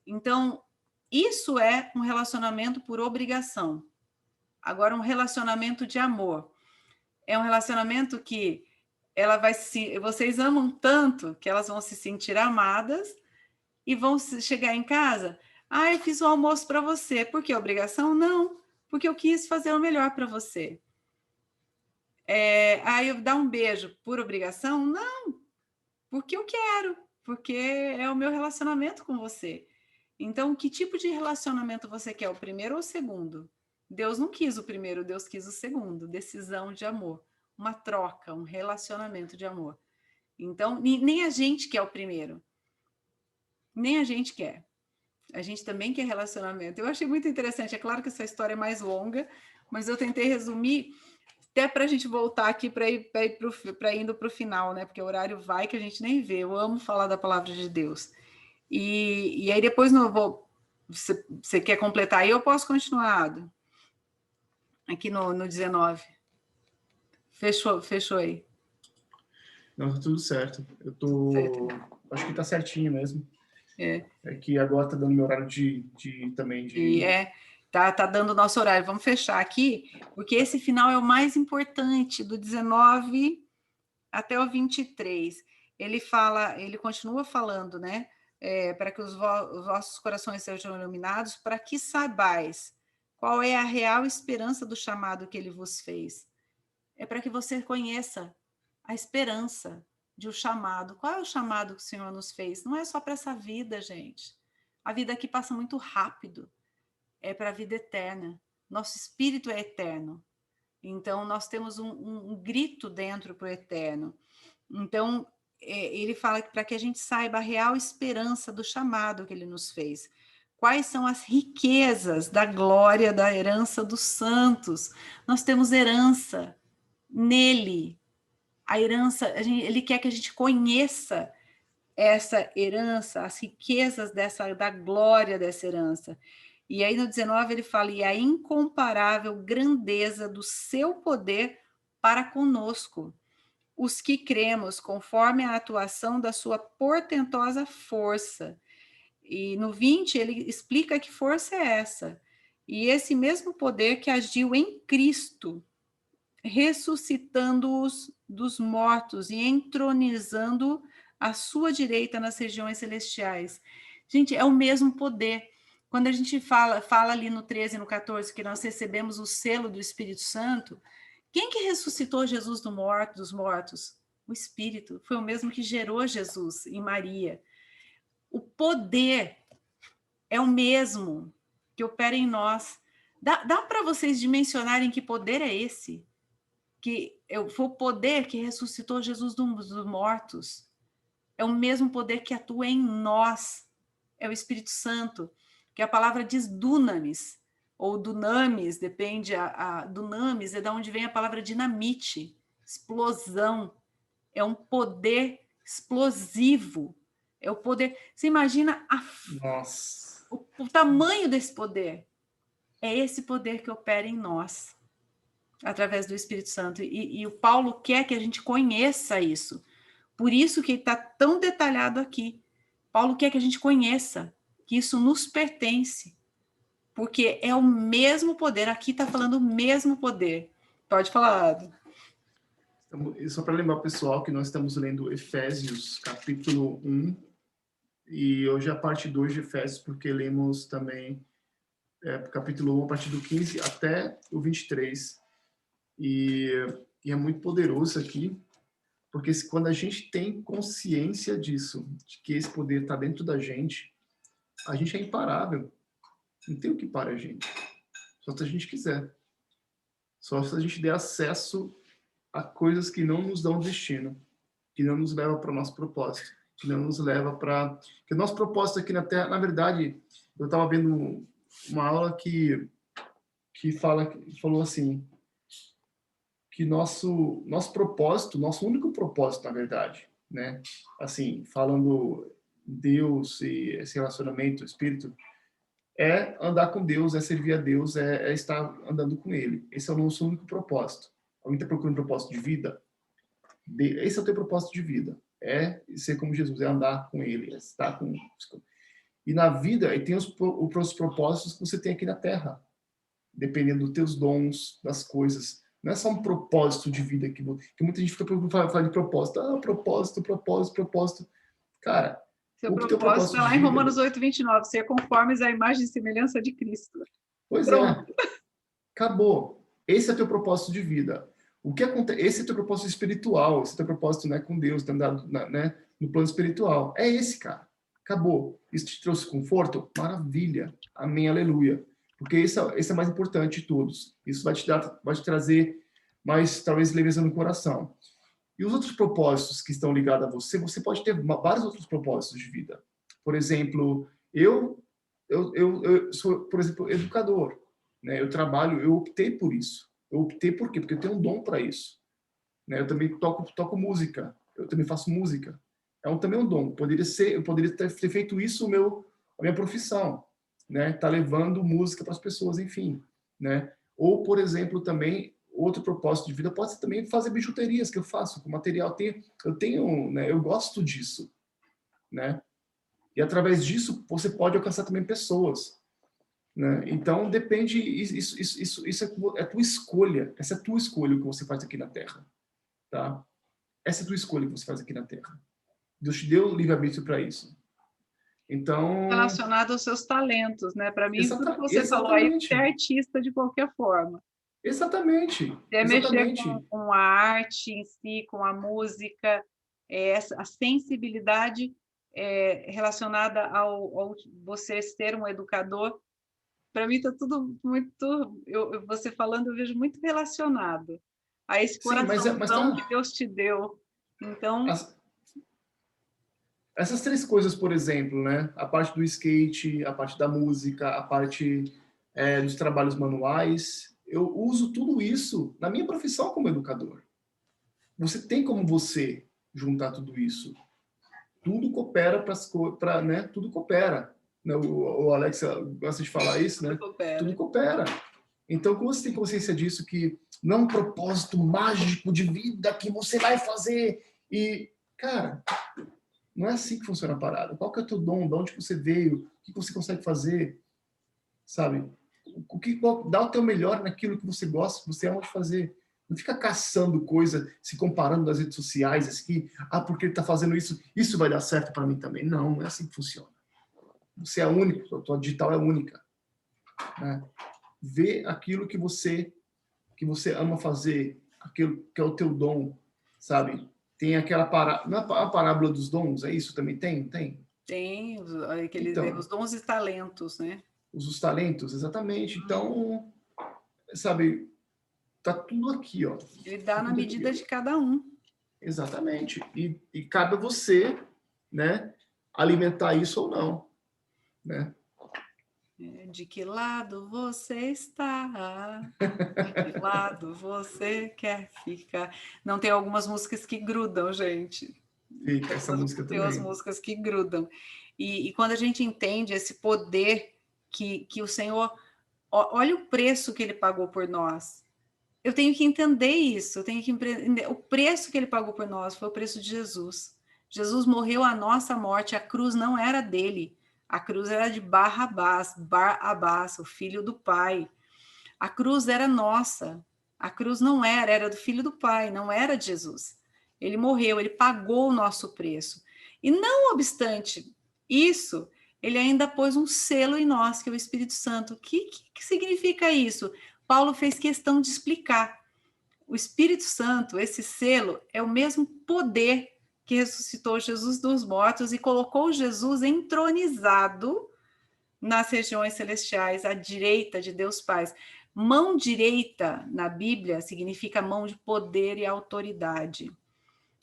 Então, isso é um relacionamento por obrigação. Agora, um relacionamento de amor. É um relacionamento que vocês amam tanto que elas vão se sentir amadas e vão chegar em casa. Eu fiz o almoço para você. Por que obrigação? Não, porque eu quis fazer o melhor para você. Eu dar um beijo por obrigação? Não, porque eu quero, porque é o meu relacionamento com você. Então, que tipo de relacionamento você quer, o primeiro ou o segundo? Deus não quis o primeiro, Deus quis o segundo. Decisão de amor, uma troca, um relacionamento de amor. Então, nem a gente quer o primeiro. Nem a gente quer. A gente também quer relacionamento. Eu achei muito interessante. É claro que essa história é mais longa, mas eu tentei resumir até para a gente voltar aqui para indo para o final, né? Porque o horário vai que a gente nem vê. Eu amo falar da palavra de Deus. E aí depois você quer completar aí? Eu posso continuar, Ado? Aqui no 19. Fechou aí. Não, tá tudo certo. Certo. Acho que tá certinho mesmo. É que agora tá dando meu horário também de... Tá dando o nosso horário. Vamos fechar aqui, porque esse final é o mais importante, do 19 até o 23. Ele continua falando, né? Para que os vossos corações sejam iluminados, para que saibais qual é a real esperança do chamado que ele vos fez. É para que você conheça a esperança de um chamado. Qual é o chamado que o Senhor nos fez? Não é só para essa vida, gente. A vida aqui passa muito rápido. É para a vida eterna. Nosso espírito é eterno. Então, nós temos um grito dentro para o eterno. Então, ele fala que para que a gente saiba a real esperança do chamado que ele nos fez. Quais são as riquezas da glória, da herança dos santos? Nós temos herança nele. A herança, ele quer que a gente conheça essa herança, as riquezas da glória dessa herança. E aí no 19 ele fala, e a incomparável grandeza do seu poder para conosco, os que cremos, conforme a atuação da sua portentosa força. E no 20 ele explica que força é essa. E esse mesmo poder que agiu em Cristo, ressuscitando-os dos mortos e entronizando à sua direita nas regiões celestiais. Gente, é o mesmo poder. Quando a gente fala ali no 13 e no 14 que nós recebemos o selo do Espírito Santo, quem que ressuscitou Jesus dos mortos? O Espírito. Foi o mesmo que gerou Jesus em Maria. O poder é o mesmo que opera em nós. Dá para vocês dimensionarem que poder é esse? Que foi o poder que ressuscitou Jesus dos mortos. É o mesmo poder que atua em nós. É o Espírito Santo, que a palavra diz dunamis, ou dunamis, depende, dunamis é da onde vem a palavra dinamite, explosão. É um poder explosivo. É o poder... Você imagina o tamanho desse poder? É esse poder que opera em nós, através do Espírito Santo. E o Paulo quer que a gente conheça isso. Por isso que está tão detalhado aqui. Paulo quer que a gente conheça que isso nos pertence. Porque é o mesmo poder. Aqui está falando o mesmo poder. Pode falar, Ado. Só para lembrar, pessoal, que nós estamos lendo Efésios, capítulo 1, e hoje é a parte 2 de Efésios, porque lemos também capítulo 1, a partir do 15 até o 23. E é muito poderoso aqui, porque quando a gente tem consciência disso, de que esse poder está dentro da gente, a gente é imparável. Não tem o que parar a gente. Só se a gente quiser. Só se a gente der acesso a coisas que não nos dão destino, que não nos levam para o nosso propósito, que não nos leva para... Porque o nosso propósito aqui na Terra, na verdade, eu estava vendo uma aula que falou assim, que nosso propósito, nosso único propósito, na verdade, né? Assim, falando Deus e esse relacionamento, espírito, é andar com Deus, é servir a Deus, é estar andando com Ele. Esse é o nosso único propósito. Alguém está procurando um propósito de vida? Esse é o teu propósito de vida. É ser como Jesus, é andar com Ele, é estar com... E na vida, aí tem os propósitos que você tem aqui na Terra, dependendo dos teus dons, das coisas. Não é só um propósito de vida que muita gente fica falando de propósito. Propósito. Cara, seu propósito está lá em Romanos 8:29, ser conformes à imagem e semelhança de Cristo. Pois Pronto. Acabou. Esse é o teu propósito de vida. O que acontece? Esse é o teu propósito espiritual, esse é o teu propósito, né, com Deus, né, no plano espiritual. É esse, cara. Acabou. Isso te trouxe conforto? Maravilha. Amém, aleluia. Porque esse é mais importante de todos. Isso vai te trazer mais, talvez, leveza no coração. E os outros propósitos que estão ligados a você, você pode ter vários outros propósitos de vida. Por exemplo, eu sou, por exemplo, educador. Né? Eu optei por isso. Eu optei por quê? Porque eu tenho um dom para isso. Né? Eu também toco música. Eu também faço música. Também um dom. Eu poderia ter feito isso a minha profissão. Né? Tá levando música para as pessoas, enfim. Né? Ou, por exemplo, também, outro propósito de vida pode ser também fazer bijuterias, que eu faço com material. Eu gosto disso. Né? E através disso, você pode alcançar também pessoas. Né? Então, depende, isso é tua escolha. Essa é a tua escolha, o que você faz aqui na Terra. Tá? Essa é a tua escolha que você faz aqui na Terra. Deus te deu livre-arbítrio para isso. Então... Relacionado aos seus talentos, né? Para mim, tudo que você falou aí, você é artista de qualquer forma. Exatamente. É mexer com a arte em si, com a música, a sensibilidade relacionada ao você ser um educador. Para mim está tudo muito... você falando, eu vejo muito relacionado a esse coração que Deus te deu. Então... Essas três coisas, por exemplo, né? A parte do skate, a parte da música, a parte dos trabalhos manuais, eu uso tudo isso na minha profissão como educador. Você tem como você juntar tudo isso. Tudo coopera para, né? Tudo coopera. O Alex gosta de falar isso, né? Tudo coopera. Então, como você tem consciência disso, que não é um propósito mágico de vida que você vai fazer e, cara... Não é assim que funciona a parada. Qual que é o teu dom? De onde você veio? O que você consegue fazer? Sabe? Dá o teu melhor naquilo que você gosta, que você ama de fazer. Não fica caçando coisa, se comparando nas redes sociais, assim, porque ele está fazendo isso vai dar certo para mim também. Não é assim que funciona. Você é único, a tua digital é única. Né? Vê aquilo que você ama fazer, aquilo que é o teu dom, sabe? Tem aquela não é a parábola dos dons, é isso? Também tem? Tem os dons e talentos, né? Os talentos, exatamente. Então, sabe, tá tudo aqui, ó. Ele dá na medida aqui, de cada um. Exatamente. E cabe a você, né, alimentar isso ou não, né? De que lado você está? De que lado você quer ficar? Não, tem algumas músicas que grudam, gente. Fica essa música também. Tem as músicas que grudam. E quando a gente entende esse poder que o Senhor... Olha o preço que Ele pagou por nós. Eu tenho que entender isso. Eu tenho que entender. O preço que Ele pagou por nós foi o preço de Jesus. Jesus morreu a nossa morte. A cruz não era dele. A cruz era de Barrabás, o filho do Pai. A cruz era nossa. A cruz não era do filho do Pai, não era de Jesus. Ele morreu, ele pagou o nosso preço. E não obstante isso, ele ainda pôs um selo em nós, que é o Espírito Santo. O que significa isso? Paulo fez questão de explicar. O Espírito Santo, esse selo, é o mesmo poder que ressuscitou Jesus dos mortos e colocou Jesus entronizado nas regiões celestiais, à direita de Deus Pai. Mão direita, na Bíblia, significa mão de poder e autoridade.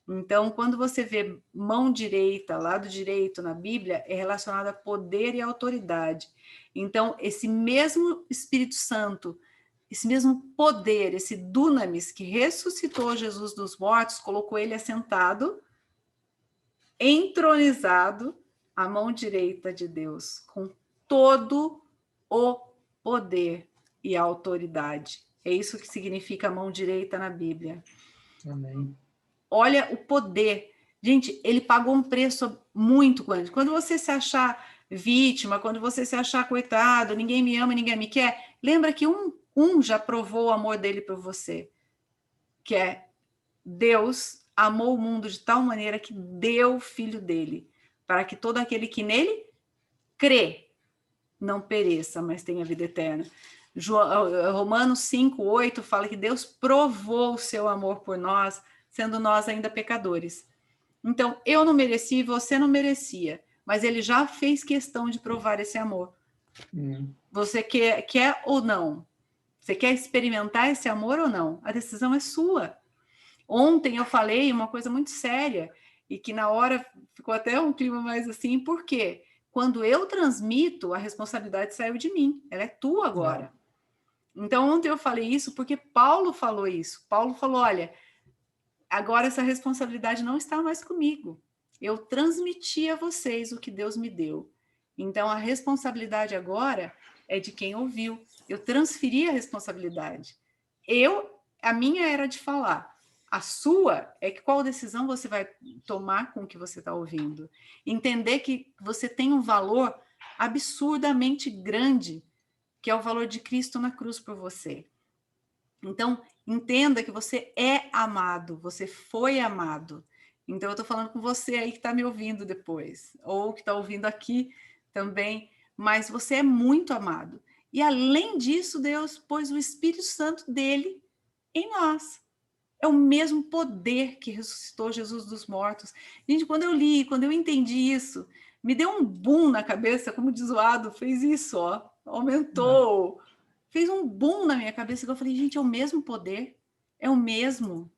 Então, quando você vê mão direita, lado direito na Bíblia, é relacionado a poder e autoridade. Então, esse mesmo Espírito Santo, esse mesmo poder, esse dunamis que ressuscitou Jesus dos mortos, colocou ele assentado, entronizado, à mão direita de Deus, com todo o poder e a autoridade. É isso que significa a mão direita na Bíblia. Amém. Olha o poder. Gente, ele pagou um preço muito grande. Quando você se achar vítima, quando você se achar coitado, ninguém me ama, ninguém me quer, lembra que um já provou o amor dele por você, que é Deus amou o mundo de tal maneira que deu o filho dele, para que todo aquele que nele crê não pereça, mas tenha vida eterna. Romanos 5:8 fala que Deus provou o seu amor por nós, sendo nós ainda pecadores. Então, eu não merecia e você não merecia, mas ele já fez questão de provar esse amor. Você quer ou não? Você quer experimentar esse amor ou não? A decisão é sua. Ontem eu falei uma coisa muito séria e que na hora ficou até um clima mais assim, por quê? Quando eu transmito, a responsabilidade saiu de mim, ela é tua agora. Então ontem eu falei isso porque Paulo falou isso. Paulo falou, olha, agora essa responsabilidade não está mais comigo. Eu transmiti a vocês o que Deus me deu. Então a responsabilidade agora é de quem ouviu. Eu transferi a responsabilidade. A minha era de falar. A sua é que qual decisão você vai tomar com o que você está ouvindo. Entender que você tem um valor absurdamente grande, que é o valor de Cristo na cruz por você. Então, entenda que você é amado, você foi amado. Então, eu estou falando com você aí que está me ouvindo depois, ou que está ouvindo aqui também, mas você é muito amado. E, além disso, Deus pôs o Espírito Santo dele em nós. É o mesmo poder que ressuscitou Jesus dos mortos. Gente, quando eu entendi isso, me deu um boom na cabeça, como diz o Ado, fez isso, ó, aumentou, fez um boom na minha cabeça, que eu falei, gente, é o mesmo poder, é o mesmo,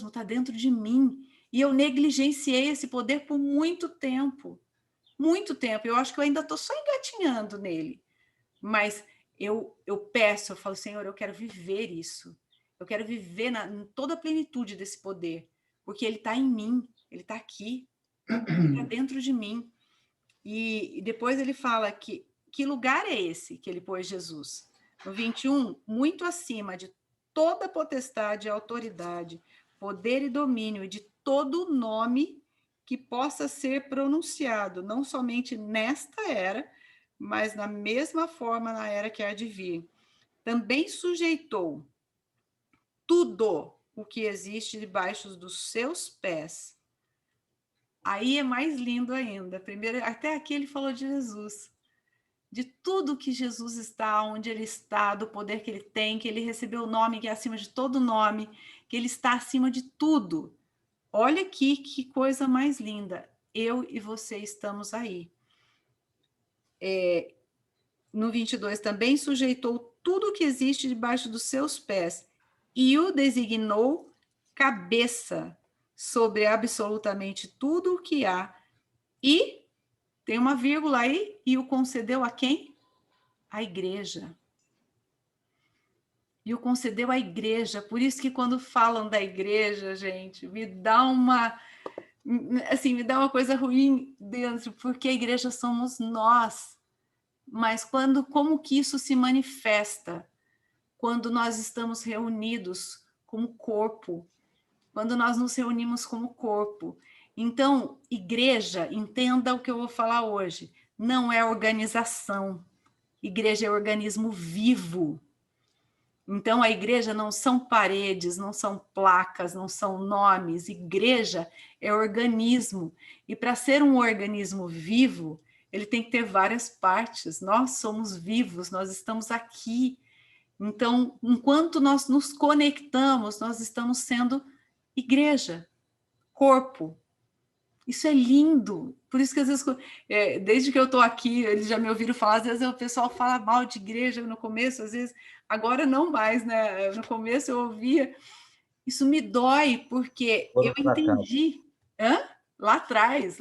tá dentro de mim. E eu negligenciei esse poder por muito tempo. Eu acho que eu ainda estou só engatinhando nele. Mas eu peço, eu falo, Senhor, eu quero viver isso. Eu quero viver em toda a plenitude desse poder, porque ele está em mim, ele está aqui, ele está dentro de mim. E depois ele fala que lugar é esse que ele pôs Jesus? No 21, muito acima de toda potestade, autoridade, poder e domínio, e de todo nome que possa ser pronunciado, não somente nesta era, mas na mesma forma na era que há de vir. Também sujeitou tudo o que existe debaixo dos seus pés. Aí é mais lindo ainda. Primeiro, até aqui ele falou de Jesus, de tudo que Jesus está, onde ele está, do poder que ele tem, que ele recebeu o nome que é acima de todo nome, que ele está acima de tudo. Olha aqui que coisa mais linda. Eu e você estamos aí. No 22, também sujeitou tudo o que existe debaixo dos seus pés e o designou cabeça sobre absolutamente tudo o que há. E, tem uma vírgula aí, e o concedeu a quem? A igreja. E o concedeu à igreja. Por isso que quando falam da igreja, gente, me dá uma coisa ruim dentro, porque a igreja somos nós. Mas como que isso se manifesta? Quando nós estamos reunidos como corpo, quando nós nos reunimos como corpo. Então, igreja, entenda o que eu vou falar hoje, não é organização. Igreja é organismo vivo. Então, a igreja não são paredes, não são placas, não são nomes. Igreja é organismo. E para ser um organismo vivo, ele tem que ter várias partes. Nós somos vivos, nós estamos aqui. Então, enquanto nós nos conectamos, nós estamos sendo igreja, corpo. Isso é lindo. Por isso que às vezes, desde que eu estou aqui, eles já me ouviram falar, às vezes o pessoal fala mal de igreja no começo, às vezes, agora não mais, né? No começo eu ouvia. Isso me dói, porque eu entendi. Lá atrás.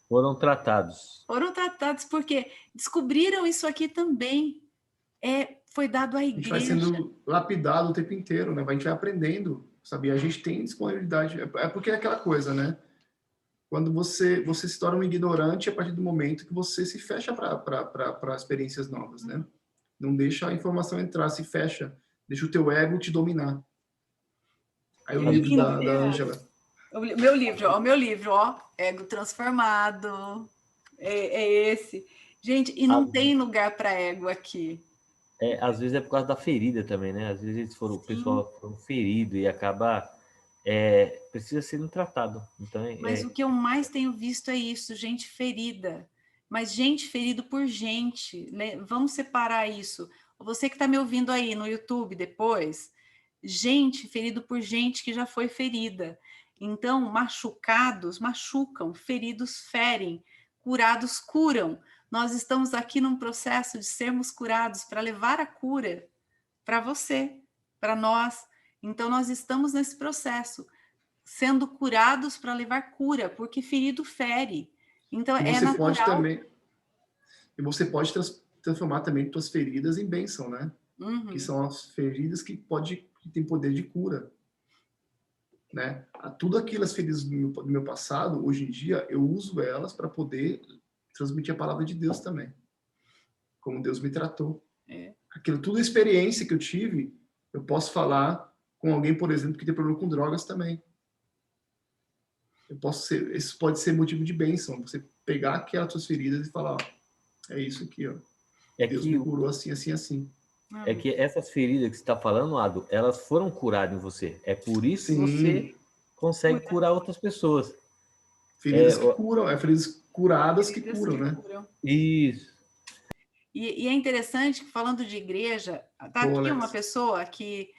Foram tratados. Foram tratados porque descobriram isso aqui também. Foi dado à igreja. A gente vai sendo lapidado o tempo inteiro, né? A gente vai aprendendo, sabe? A gente tem disponibilidade. É porque é aquela coisa, né? Quando você se torna um ignorante a partir do momento que você se fecha para experiências novas, né? Não deixa a informação entrar, se fecha. Deixa o teu ego te dominar. Aí o livro da Ângela. O meu livro, Ego Transformado. É esse. Gente, e não tem lugar para ego aqui. Às vezes é por causa da ferida também, né? Às vezes o pessoal foi ferido e acaba precisa ser tratado. Então, mas o que eu mais tenho visto é isso, gente ferida. Mas gente ferido por gente. Vamos separar isso. Você que está me ouvindo aí no YouTube depois, gente ferido por gente que já foi ferida. Então, machucados machucam, feridos ferem, curados curam. Nós estamos aqui num processo de sermos curados para levar a cura para você, para nós. Então, nós estamos nesse processo, sendo curados para levar cura, porque ferido fere. Então, é natural. Pode também, e você pode transformar também suas feridas em bênção, né? Uhum. Que são as feridas que têm poder de cura. Né? Tudo aquelas feridas do meu passado, hoje em dia, eu uso elas para poder transmitir a palavra de Deus também. Como Deus me tratou. Toda a experiência que eu tive, eu posso falar com alguém, por exemplo, que tem problema com drogas também. Isso pode ser motivo de bênção. Você pegar aquelas suas feridas e falar, ó, é isso aqui, ó. Deus me curou assim, assim, assim. É que essas feridas que você está falando, Ado, elas foram curadas em você. É por isso que você consegue curar outras pessoas. Feridas que curam, feridas curadas que curam, né? Isso. E é interessante que, falando de igreja, tá aqui uma pessoa que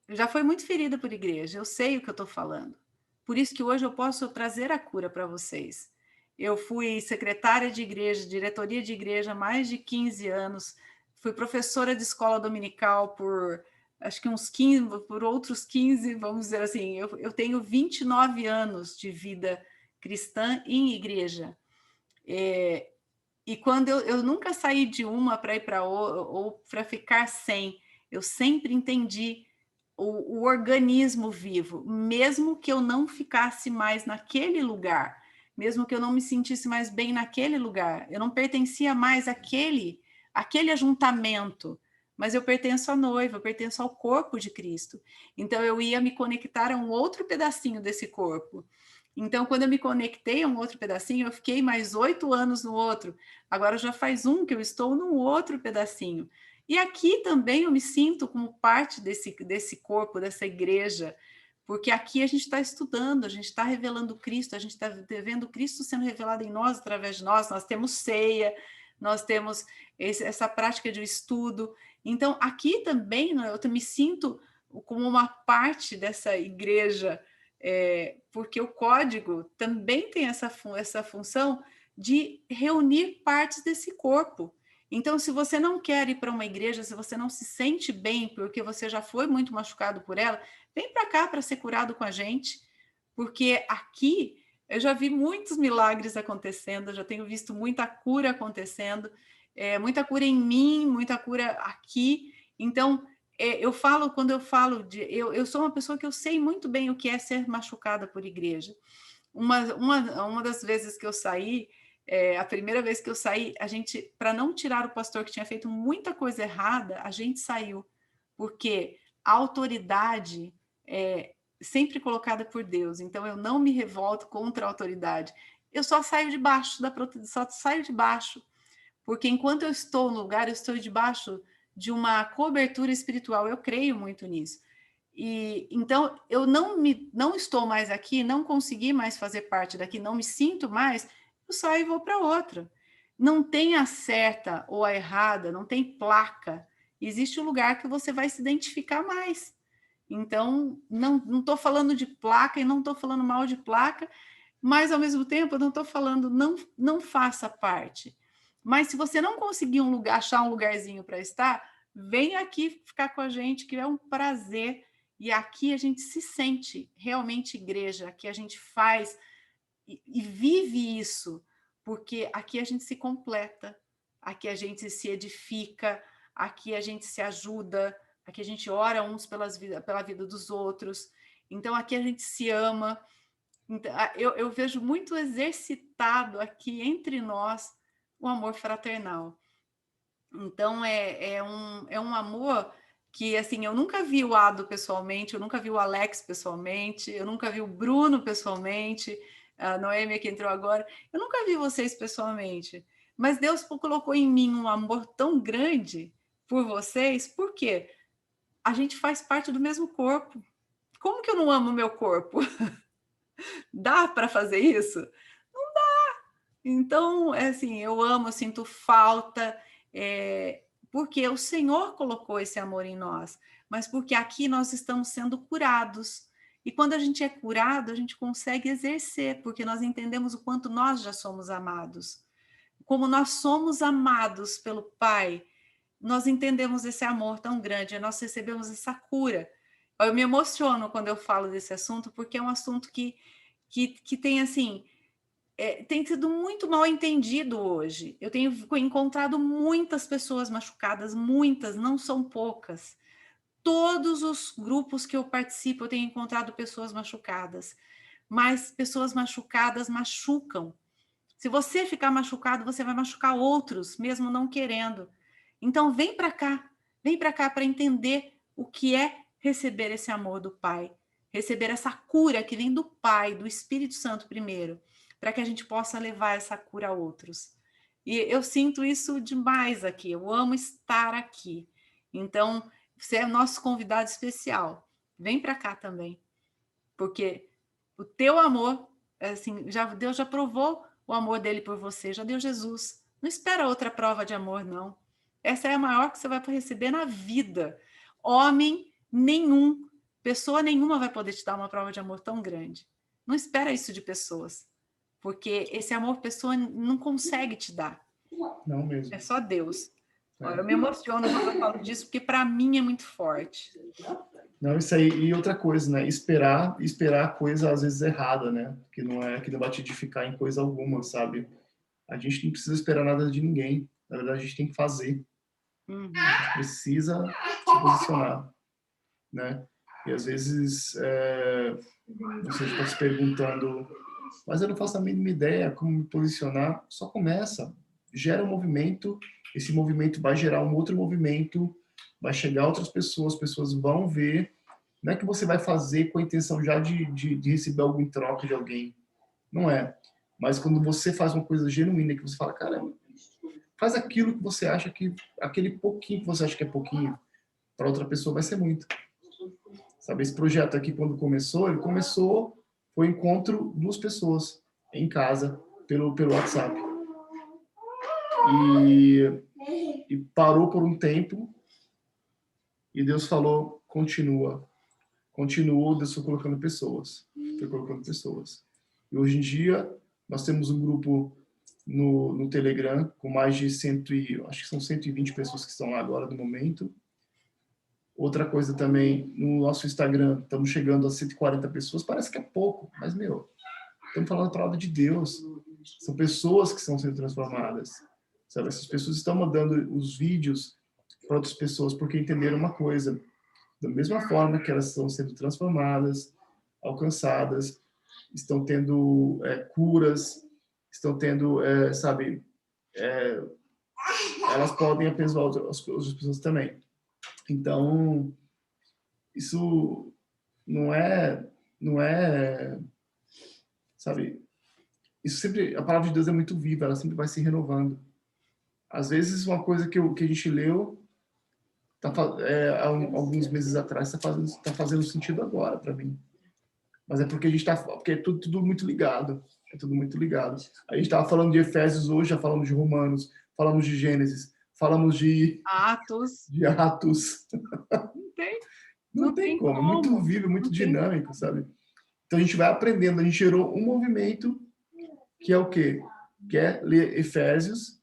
já foi muito ferida por igreja. Eu sei o que eu estou falando. Por isso que hoje eu posso trazer a cura para vocês. Eu fui secretária de igreja, diretoria de igreja há mais de 15 anos. Fui professora de escola dominical por, acho que uns 15, por outros 15, vamos dizer assim. Eu tenho 29 anos de vida cristã em igreja. E quando eu nunca saí de uma para ir para outra, ou para ficar sem, eu sempre entendi o organismo vivo, mesmo que eu não ficasse mais naquele lugar, mesmo que eu não me sentisse mais bem naquele lugar, eu não pertencia mais àquele ajuntamento, mas eu pertenço à noiva, eu pertenço ao corpo de Cristo. Então eu ia me conectar a um outro pedacinho desse corpo. Então, quando eu me conectei a um outro pedacinho, eu fiquei mais 8 anos no outro. Agora já faz que eu estou num outro pedacinho. E aqui também eu me sinto como parte desse corpo, dessa igreja, porque aqui a gente está estudando, a gente está revelando Cristo, a gente está vendo Cristo sendo revelado em nós, através de nós. Nós temos ceia, nós temos essa prática de estudo. Então, aqui também eu me sinto como uma parte dessa igreja, porque o código também tem essa função de reunir partes desse corpo. Então, se você não quer ir para uma igreja, se você não se sente bem, porque você já foi muito machucado por ela, vem para cá para ser curado com a gente, porque aqui eu já vi muitos milagres acontecendo, eu já tenho visto muita cura acontecendo, muita cura em mim, muita cura aqui. Então, quando eu falo eu sou uma pessoa que eu sei muito bem o que é ser machucada por igreja. Uma das vezes que eu saí, a primeira vez que eu saí, a gente, para não tirar o pastor que tinha feito muita coisa errada, a gente saiu, porque a autoridade é sempre colocada por Deus, então eu não me revolto contra a autoridade, eu só saio debaixo porque enquanto eu estou no lugar, eu estou debaixo de uma cobertura espiritual, eu creio muito nisso. E então eu não estou mais aqui, não consegui mais fazer parte daqui, não me sinto mais, eu saio e vou para outra. Não tem a certa ou a errada, não tem placa. Existe um lugar que você vai se identificar mais. Então, não estou falando de placa e não estou falando mal de placa, mas ao mesmo tempo eu não estou falando não faça parte. Mas se você não conseguir achar um lugarzinho para estar, vem aqui ficar com a gente, que é um prazer. E aqui a gente se sente realmente igreja, aqui a gente faz e vive isso, porque aqui a gente se completa, aqui a gente se edifica, aqui a gente se ajuda, aqui a gente ora uns pela vida dos outros. Então aqui a gente se ama. Então, eu vejo muito exercitado aqui entre nós o amor fraternal. Então é um amor que, assim, eu nunca vi o Ado pessoalmente, eu nunca vi o Alex pessoalmente, eu nunca vi o Bruno pessoalmente, a Noêmia que entrou agora, eu nunca vi vocês pessoalmente, mas Deus colocou em mim um amor tão grande por vocês, porque a gente faz parte do mesmo corpo. Como que eu não amo o meu corpo? Dá para fazer isso? Não dá. Então, assim, eu amo, eu sinto falta, porque o Senhor colocou esse amor em nós, mas porque aqui nós estamos sendo curados. E quando a gente é curado, a gente consegue exercer, porque nós entendemos o quanto nós já somos amados. Como nós somos amados pelo Pai, nós entendemos esse amor tão grande, nós recebemos essa cura. Eu me emociono quando eu falo desse assunto, porque é um assunto que tem, assim, tem sido muito mal entendido hoje. Eu tenho encontrado muitas pessoas machucadas, muitas, não são poucas. Todos os grupos que eu participo, eu tenho encontrado pessoas machucadas, mas pessoas machucadas machucam. Se você ficar machucado, você vai machucar outros, mesmo não querendo. Então, vem para cá para entender o que é receber esse amor do Pai, receber essa cura que vem do Pai, do Espírito Santo primeiro, para que a gente possa levar essa cura a outros. E eu sinto isso demais aqui, eu amo estar aqui. Então, você é nosso convidado especial. Vem para cá também, porque o teu amor, assim, Deus já provou o amor dele por você, já deu Jesus. Não espera outra prova de amor, não. Essa é a maior que você vai receber na vida. Homem nenhum, pessoa nenhuma vai poder te dar uma prova de amor tão grande. Não espera isso de pessoas, porque esse amor pessoa não consegue te dar. Não mesmo. É só Deus. Eu me emociono quando eu falo disso, porque para mim é muito forte. Não, isso aí. E outra coisa, né? Esperar coisa às vezes errada, né? Que não vai te edificar em coisa alguma, sabe? A gente não precisa esperar nada de ninguém. Na verdade, a gente tem que fazer. A gente precisa se posicionar, né? E às vezes você está se perguntando, mas eu não faço a mínima ideia como me posicionar. Só começa, gera um movimento. Esse movimento vai gerar um outro movimento, vai chegar a outras pessoas vão ver. Não é que você vai fazer com a intenção já de receber algo em troca de alguém. Não é. Mas quando você faz uma coisa genuína, que você fala, caramba, faz aquilo que você acha que... Aquele pouquinho que você acha que é pouquinho, para outra pessoa vai ser muito. Sabe, esse projeto aqui, quando começou, foi encontro de 2 pessoas em casa, pelo WhatsApp. E parou por um tempo, e Deus falou, continua. Continuou, Deus foi colocando pessoas. E hoje em dia, nós temos um grupo no Telegram com mais de acho que são 120 pessoas que estão lá agora no momento. Outra coisa também, no nosso Instagram, estamos chegando a 140 pessoas, parece que é pouco, mas, estamos falando a palavra de Deus. São pessoas que estão sendo transformadas. Sabe? Essas pessoas estão mandando os vídeos para outras pessoas porque entenderam uma coisa. Da mesma forma que elas estão sendo transformadas, alcançadas, estão tendo curas, estão tendo, elas podem abençoar outras pessoas também. Então, isso não é, sabe, isso sempre, a palavra de Deus é muito viva, ela sempre vai se renovando. Às vezes, uma coisa que a gente leu há alguns meses atrás está fazendo sentido agora para mim. Mas é porque porque é tudo muito ligado. É tudo muito ligado. A gente estava falando de Efésios hoje, já falamos de Romanos, falamos de Gênesis, falamos de Atos. Não tem como. Muito vivo, muito dinâmico, sabe? Então a gente vai aprendendo. A gente gerou um movimento que é o quê? Que é ler Efésios,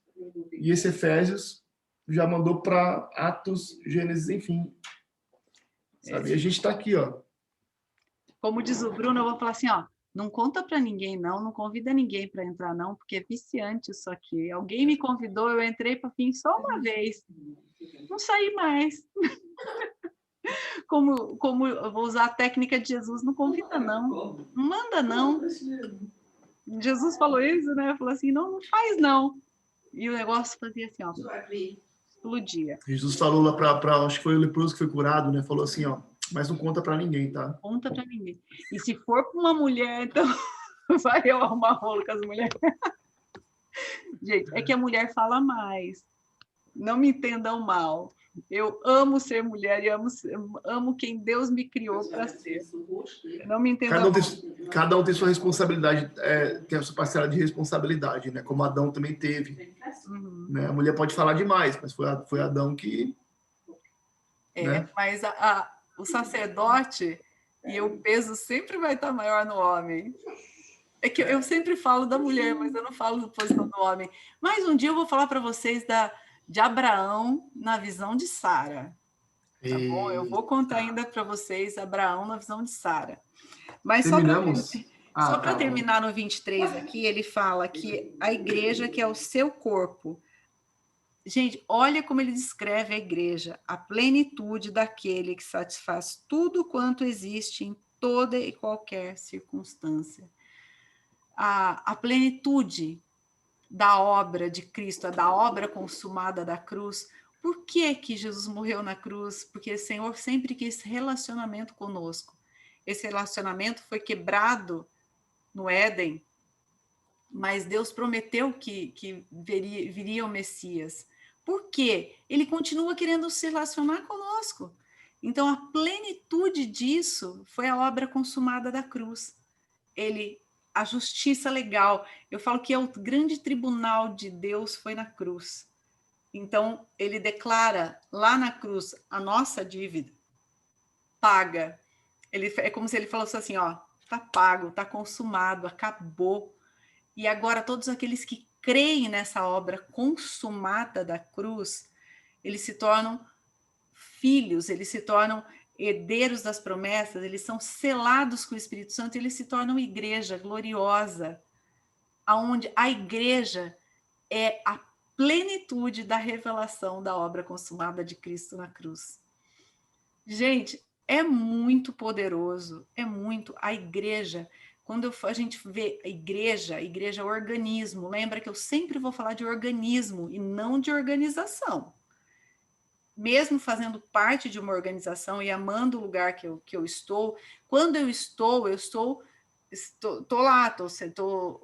e esse Efésios já mandou para Atos, Gênesis, enfim. Sabe? E a gente está aqui, ó. Como diz o Bruno, eu vou falar assim, ó, não conta para ninguém, não convida ninguém para entrar, não, porque é viciante isso aqui. Alguém me convidou, eu entrei para fim só uma vez. Não saí mais. Como eu vou usar a técnica de Jesus, não convida, não. Não manda, não. Jesus falou isso, né? Falou assim, não faz, não. E o negócio fazia assim, ó, explodia. Jesus falou lá para acho que foi o leproso que foi curado, né? Falou assim, ó, mas não conta para ninguém, tá? Conta para ninguém. E se for para uma mulher, então vai eu arrumar rolo com as mulheres. Gente, é que a mulher fala mais. Não me entendam mal. Eu amo ser mulher e amo quem Deus me criou para ser. Não me entendam mal. Cada um tem sua responsabilidade, tem a sua parcela de responsabilidade, né? Como Adão também teve. Né? A mulher pode falar demais, mas foi Adão que... Né? Mas o sacerdote, E o peso sempre vai estar maior no homem. É que eu sempre falo da mulher, mas eu não falo da posição do homem. Mas um dia eu vou falar para vocês de Abraão na visão de Sara. Tá bom? Eu vou contar ainda para vocês Abraão na visão de Sara. Mas só para terminar no 23 aqui, ele fala que a igreja que é o seu corpo. Gente, olha como ele descreve a igreja, a plenitude daquele que satisfaz tudo quanto existe em toda e qualquer circunstância. A plenitude da obra de Cristo, da obra consumada da cruz. Por que que Jesus morreu na cruz? Porque o Senhor sempre quis relacionamento conosco. Esse relacionamento foi quebrado no Éden, mas Deus prometeu que viria o Messias. Por quê? Ele continua querendo se relacionar conosco. Então, a plenitude disso foi a obra consumada da cruz. A justiça legal. Eu falo que o grande tribunal de Deus foi na cruz. Então, ele declara lá na cruz a nossa dívida paga. É como se ele falasse assim, ó, tá pago, tá consumado, acabou. E agora todos aqueles que creem nessa obra consumada da cruz, eles se tornam filhos, eles se tornam herdeiros das promessas, eles são selados com o Espírito Santo, eles se tornam igreja gloriosa, aonde a igreja é a plenitude da revelação da obra consumada de Cristo na cruz. Gente, é muito poderoso, é muito. A igreja, quando a gente vê a igreja é organismo. Lembra que eu sempre vou falar de organismo e não de organização. Mesmo fazendo parte de uma organização e amando o lugar que eu estou, quando eu estou lá,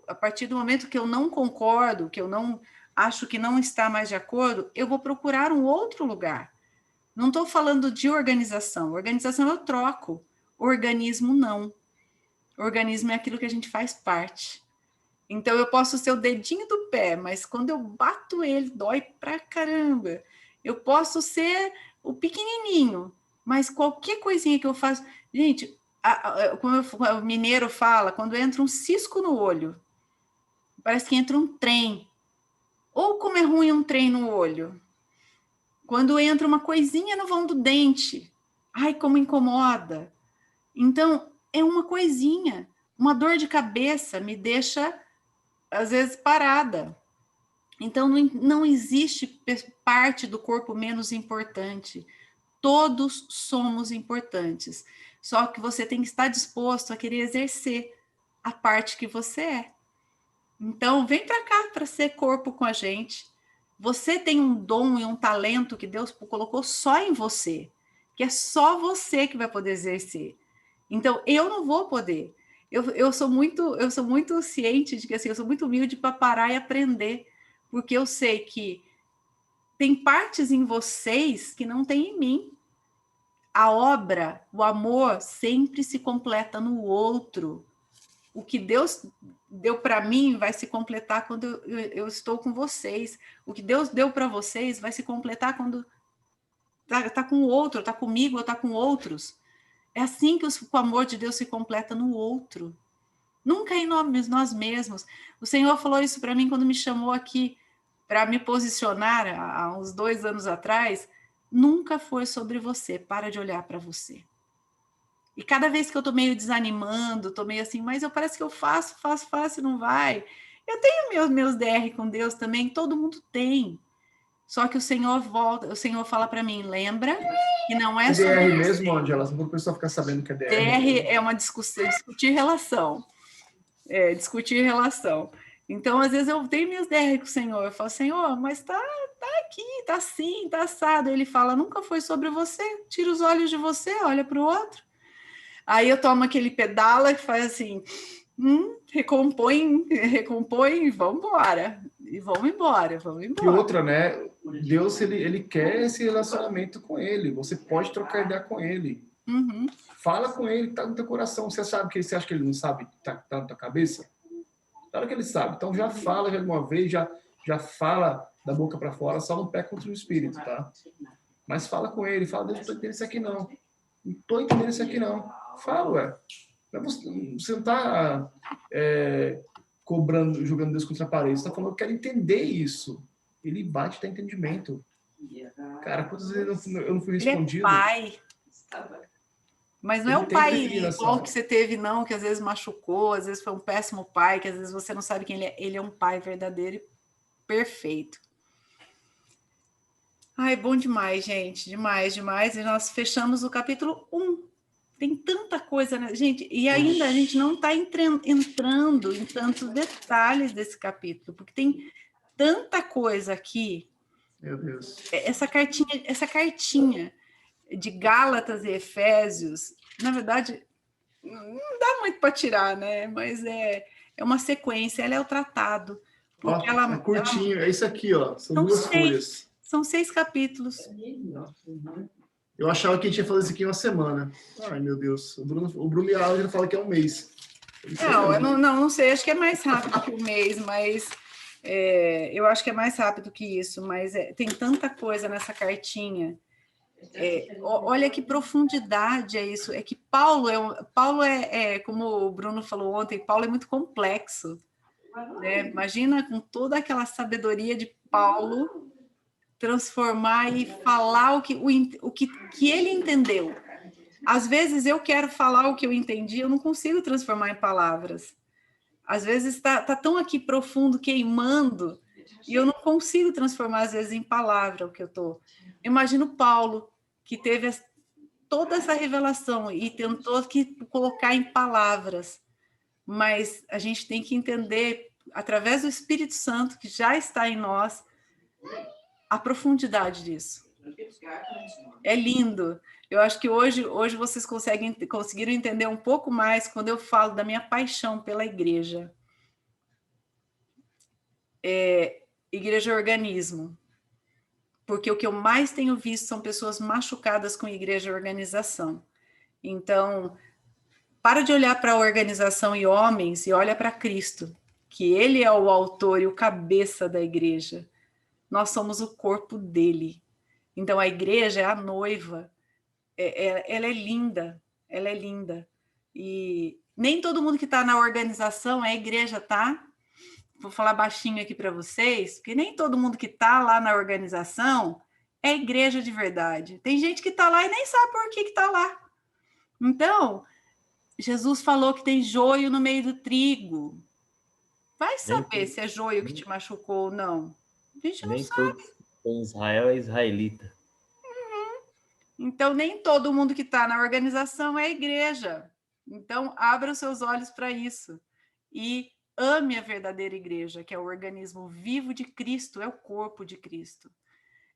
a partir do momento que eu não concordo, que eu não acho que não está mais de acordo, eu vou procurar um outro lugar. Não estou falando de organização. Organização eu troco. Organismo não. Organismo é aquilo que a gente faz parte. Então eu posso ser o dedinho do pé, mas quando eu bato ele, dói pra caramba. Eu posso ser o pequenininho, mas qualquer coisinha que eu faço... Gente, como o mineiro fala, quando entra um cisco no olho, parece que entra um trem. Ou como é ruim um trem no olho. Quando entra uma coisinha no vão do dente. Ai, como incomoda. Então, é uma coisinha. Uma dor de cabeça me deixa, às vezes, parada. Então, não existe parte do corpo menos importante. Todos somos importantes. Só que você tem que estar disposto a querer exercer a parte que você é. Então, vem para cá para ser corpo com a gente. Você tem um dom e um talento que Deus colocou só em você, que é só você que vai poder exercer. Então, eu não vou poder. Eu sou muito ciente de que assim, eu sou muito humilde para parar e aprender, porque eu sei que tem partes em vocês que não tem em mim. A obra, o amor sempre se completa no outro. O que Deus deu para mim vai se completar quando eu estou com vocês. O que Deus deu para vocês vai se completar quando tá com o outro, tá comigo ou tá com outros. É assim que o amor de Deus se completa no outro. Nunca em nós mesmos. O Senhor falou isso para mim quando me chamou aqui para me posicionar há uns 2 anos atrás. Nunca foi sobre você. Para de olhar para você. E cada vez que eu tô meio desanimando, tô meio assim, mas parece que eu faço e não vai. Eu tenho meus DR com Deus também, todo mundo tem. Só que o Senhor fala para mim, lembra que não é sobre DR mesmo, Angela, só para o pessoal ficar sabendo que é DR. DR é uma discussão, discutir relação. Discutir relação. Então, às vezes, eu tenho meus DR com o Senhor. Eu falo, Senhor, mas tá aqui, tá assim, tá assado. Ele fala, nunca foi sobre você. Tira os olhos de você, olha para o outro. Aí eu tomo aquele pedala que faz assim, recompõe, e vamos embora. E vamos embora. E outra, né? Deus, ele quer esse relacionamento com ele. Você pode trocar ideia com ele. Uhum. Fala com ele, tá no teu coração. Você sabe que você acha que ele não sabe que tá na tua cabeça? Claro que ele sabe. Então já fala já de uma vez, já fala da boca para fora, só não peca contra o espírito, tá? Mas fala com ele, fala, Deus, não tô entendendo isso aqui não. Não tô entendendo isso aqui não. Fala, ué. Você não está cobrando, jogando Deus contra a parede. Você está falando, eu quero entender isso. Ele bate, dá entendimento. Cara, quantas vezes eu não fui respondido? Ele é pai. Mas não ele é um pai igual que você teve, não, que às vezes machucou, às vezes foi um péssimo pai, que às vezes você não sabe quem ele é. Ele é um pai verdadeiro e perfeito. Ai, bom demais, gente. Demais, demais. E nós fechamos o capítulo 1. Tem tanta coisa, né? Gente, e ainda a gente não está entrando em tantos detalhes desse capítulo, porque tem tanta coisa aqui. Meu Deus. Essa cartinha de Gálatas e Efésios, na verdade, não dá muito para tirar, né? Mas é uma sequência, ela é o tratado. Porque é curtinho, é isso aqui, ó. São 2 folhas. São 6 capítulos. Eu achava que a gente ia fazer isso aqui em uma semana. Ai, meu Deus. O Bruno e a Aula fala que é um mês. Não sei. Acho que é mais rápido que um mês, mas eu acho que é mais rápido que isso. Mas tem tanta coisa nessa cartinha. Olha que profundidade é isso. É que Paulo é, como o Bruno falou ontem, Paulo é muito complexo. Né? Imagina com toda aquela sabedoria de Paulo transformar e falar o que ele entendeu. Às vezes eu quero falar o que eu entendi, eu não consigo transformar em palavras. Às vezes está tão aqui profundo, queimando, e eu não consigo transformar, às vezes, em palavra o que eu estou. Imagino Paulo, que teve toda essa revelação e tentou colocar em palavras, mas a gente tem que entender, através do Espírito Santo, que já está em nós, a profundidade disso. É lindo. Eu acho que hoje vocês conseguiram entender um pouco mais quando eu falo da minha paixão pela igreja. Igreja é organismo. Porque o que eu mais tenho visto são pessoas machucadas com igreja e organização. Então, para de olhar para a organização e homens e olha para Cristo, que Ele é o autor e o cabeça da igreja. Nós somos o corpo dele. Então, a igreja é a noiva. Ela é linda. Ela é linda. E nem todo mundo que está na organização é igreja, tá? Vou falar baixinho aqui para vocês, porque nem todo mundo que está lá na organização é igreja de verdade. Tem gente que está lá e nem sabe por que está lá. Então, Jesus falou que tem joio no meio do trigo. Vai saber se é joio que te machucou ou não. A gente não sabe. Em Israel é israelita. Então, nem todo mundo que está na organização é igreja. Então, abra os seus olhos para isso. E ame a verdadeira igreja, que é o organismo vivo de Cristo, é o corpo de Cristo.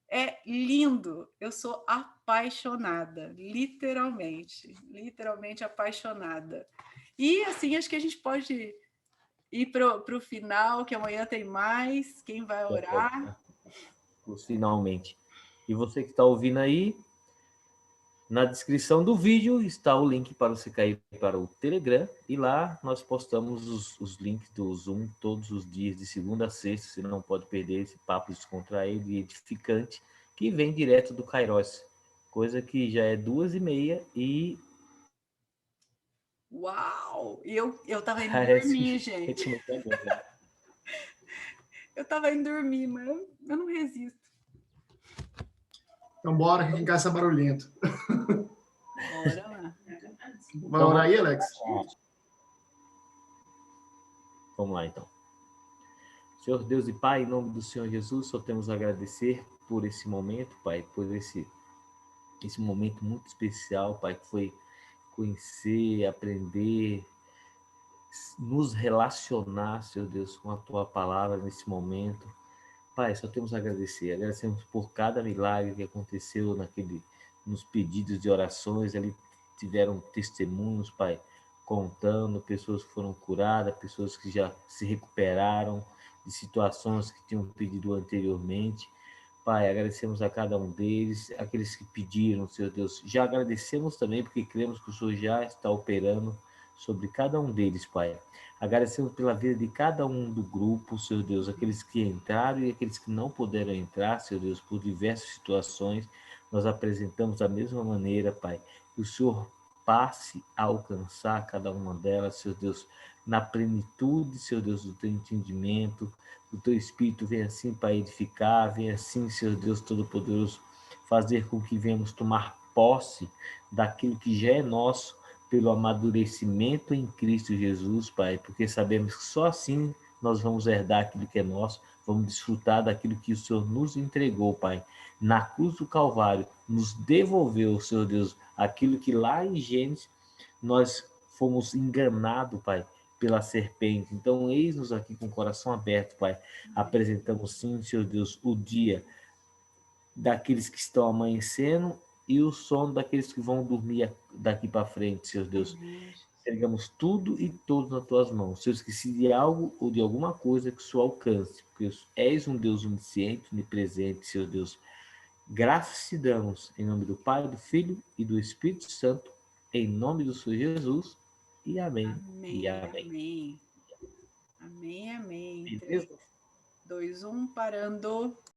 É lindo. Eu sou apaixonada, literalmente apaixonada. E, assim, acho que a gente pode ir para o final, que amanhã tem mais. Quem vai orar? Finalmente. E você que está ouvindo aí, na descrição do vídeo está o link para você cair para o Telegram, e lá nós postamos os links do Zoom todos os dias, de segunda a sexta. Você não pode perder esse papo descontraído e edificante, que vem direto do Kairos, coisa que já é 2h30 e... Uau! Eu estava indo dormir, gente. Eu estava indo dormir, mas eu não resisto. Então, bora, que aqui em casa é barulhento. Bora lá. Vai orar aí, Alex? Vamos lá, então. Senhor Deus e Pai, em nome do Senhor Jesus, só temos a agradecer por esse momento, Pai, por esse momento muito especial, Pai, que foi conhecer, aprender, nos relacionar, Senhor Deus, com a Tua palavra nesse momento. Pai, só temos a agradecer. Agradecemos por cada milagre que aconteceu nos pedidos de orações. Ali tiveram testemunhos, Pai, contando, pessoas que foram curadas, pessoas que já se recuperaram de situações que tinham pedido anteriormente. Pai, agradecemos a cada um deles, aqueles que pediram, Senhor Deus. Já agradecemos também, porque cremos que o Senhor já está operando sobre cada um deles, Pai. Agradecemos pela vida de cada um do grupo, Senhor Deus, aqueles que entraram e aqueles que não puderam entrar, Senhor Deus, por diversas situações. Nós apresentamos da mesma maneira, Pai, que o Senhor passe a alcançar cada uma delas, Senhor Deus, na plenitude, Senhor Deus, do teu entendimento, o teu Espírito vem assim para edificar, vem assim, Senhor Deus Todo-Poderoso, fazer com que venhamos tomar posse daquilo que já é nosso, pelo amadurecimento em Cristo Jesus, Pai, porque sabemos que só assim nós vamos herdar aquilo que é nosso, vamos desfrutar daquilo que o Senhor nos entregou, Pai. Na cruz do Calvário, nos devolveu, Senhor Deus, aquilo que lá em Gênesis nós fomos enganados, Pai, pela serpente. Então, eis-nos aqui com o coração aberto, Pai. Apresentamos sim, Senhor Deus, o dia daqueles que estão amanhecendo e o sono daqueles que vão dormir daqui para frente, Senhor Deus. Entregamos tudo e todos nas tuas mãos. Se eu esqueci de algo ou de alguma coisa, que o Senhor alcance, porque és um Deus onisciente, onipresente, Senhor Deus. Graças te damos, em nome do Pai, do Filho e do Espírito Santo, em nome do Senhor Jesus, e amém. Amém, E amém. amém. Amém, amém. Beleza? 3, 2, 1, parando.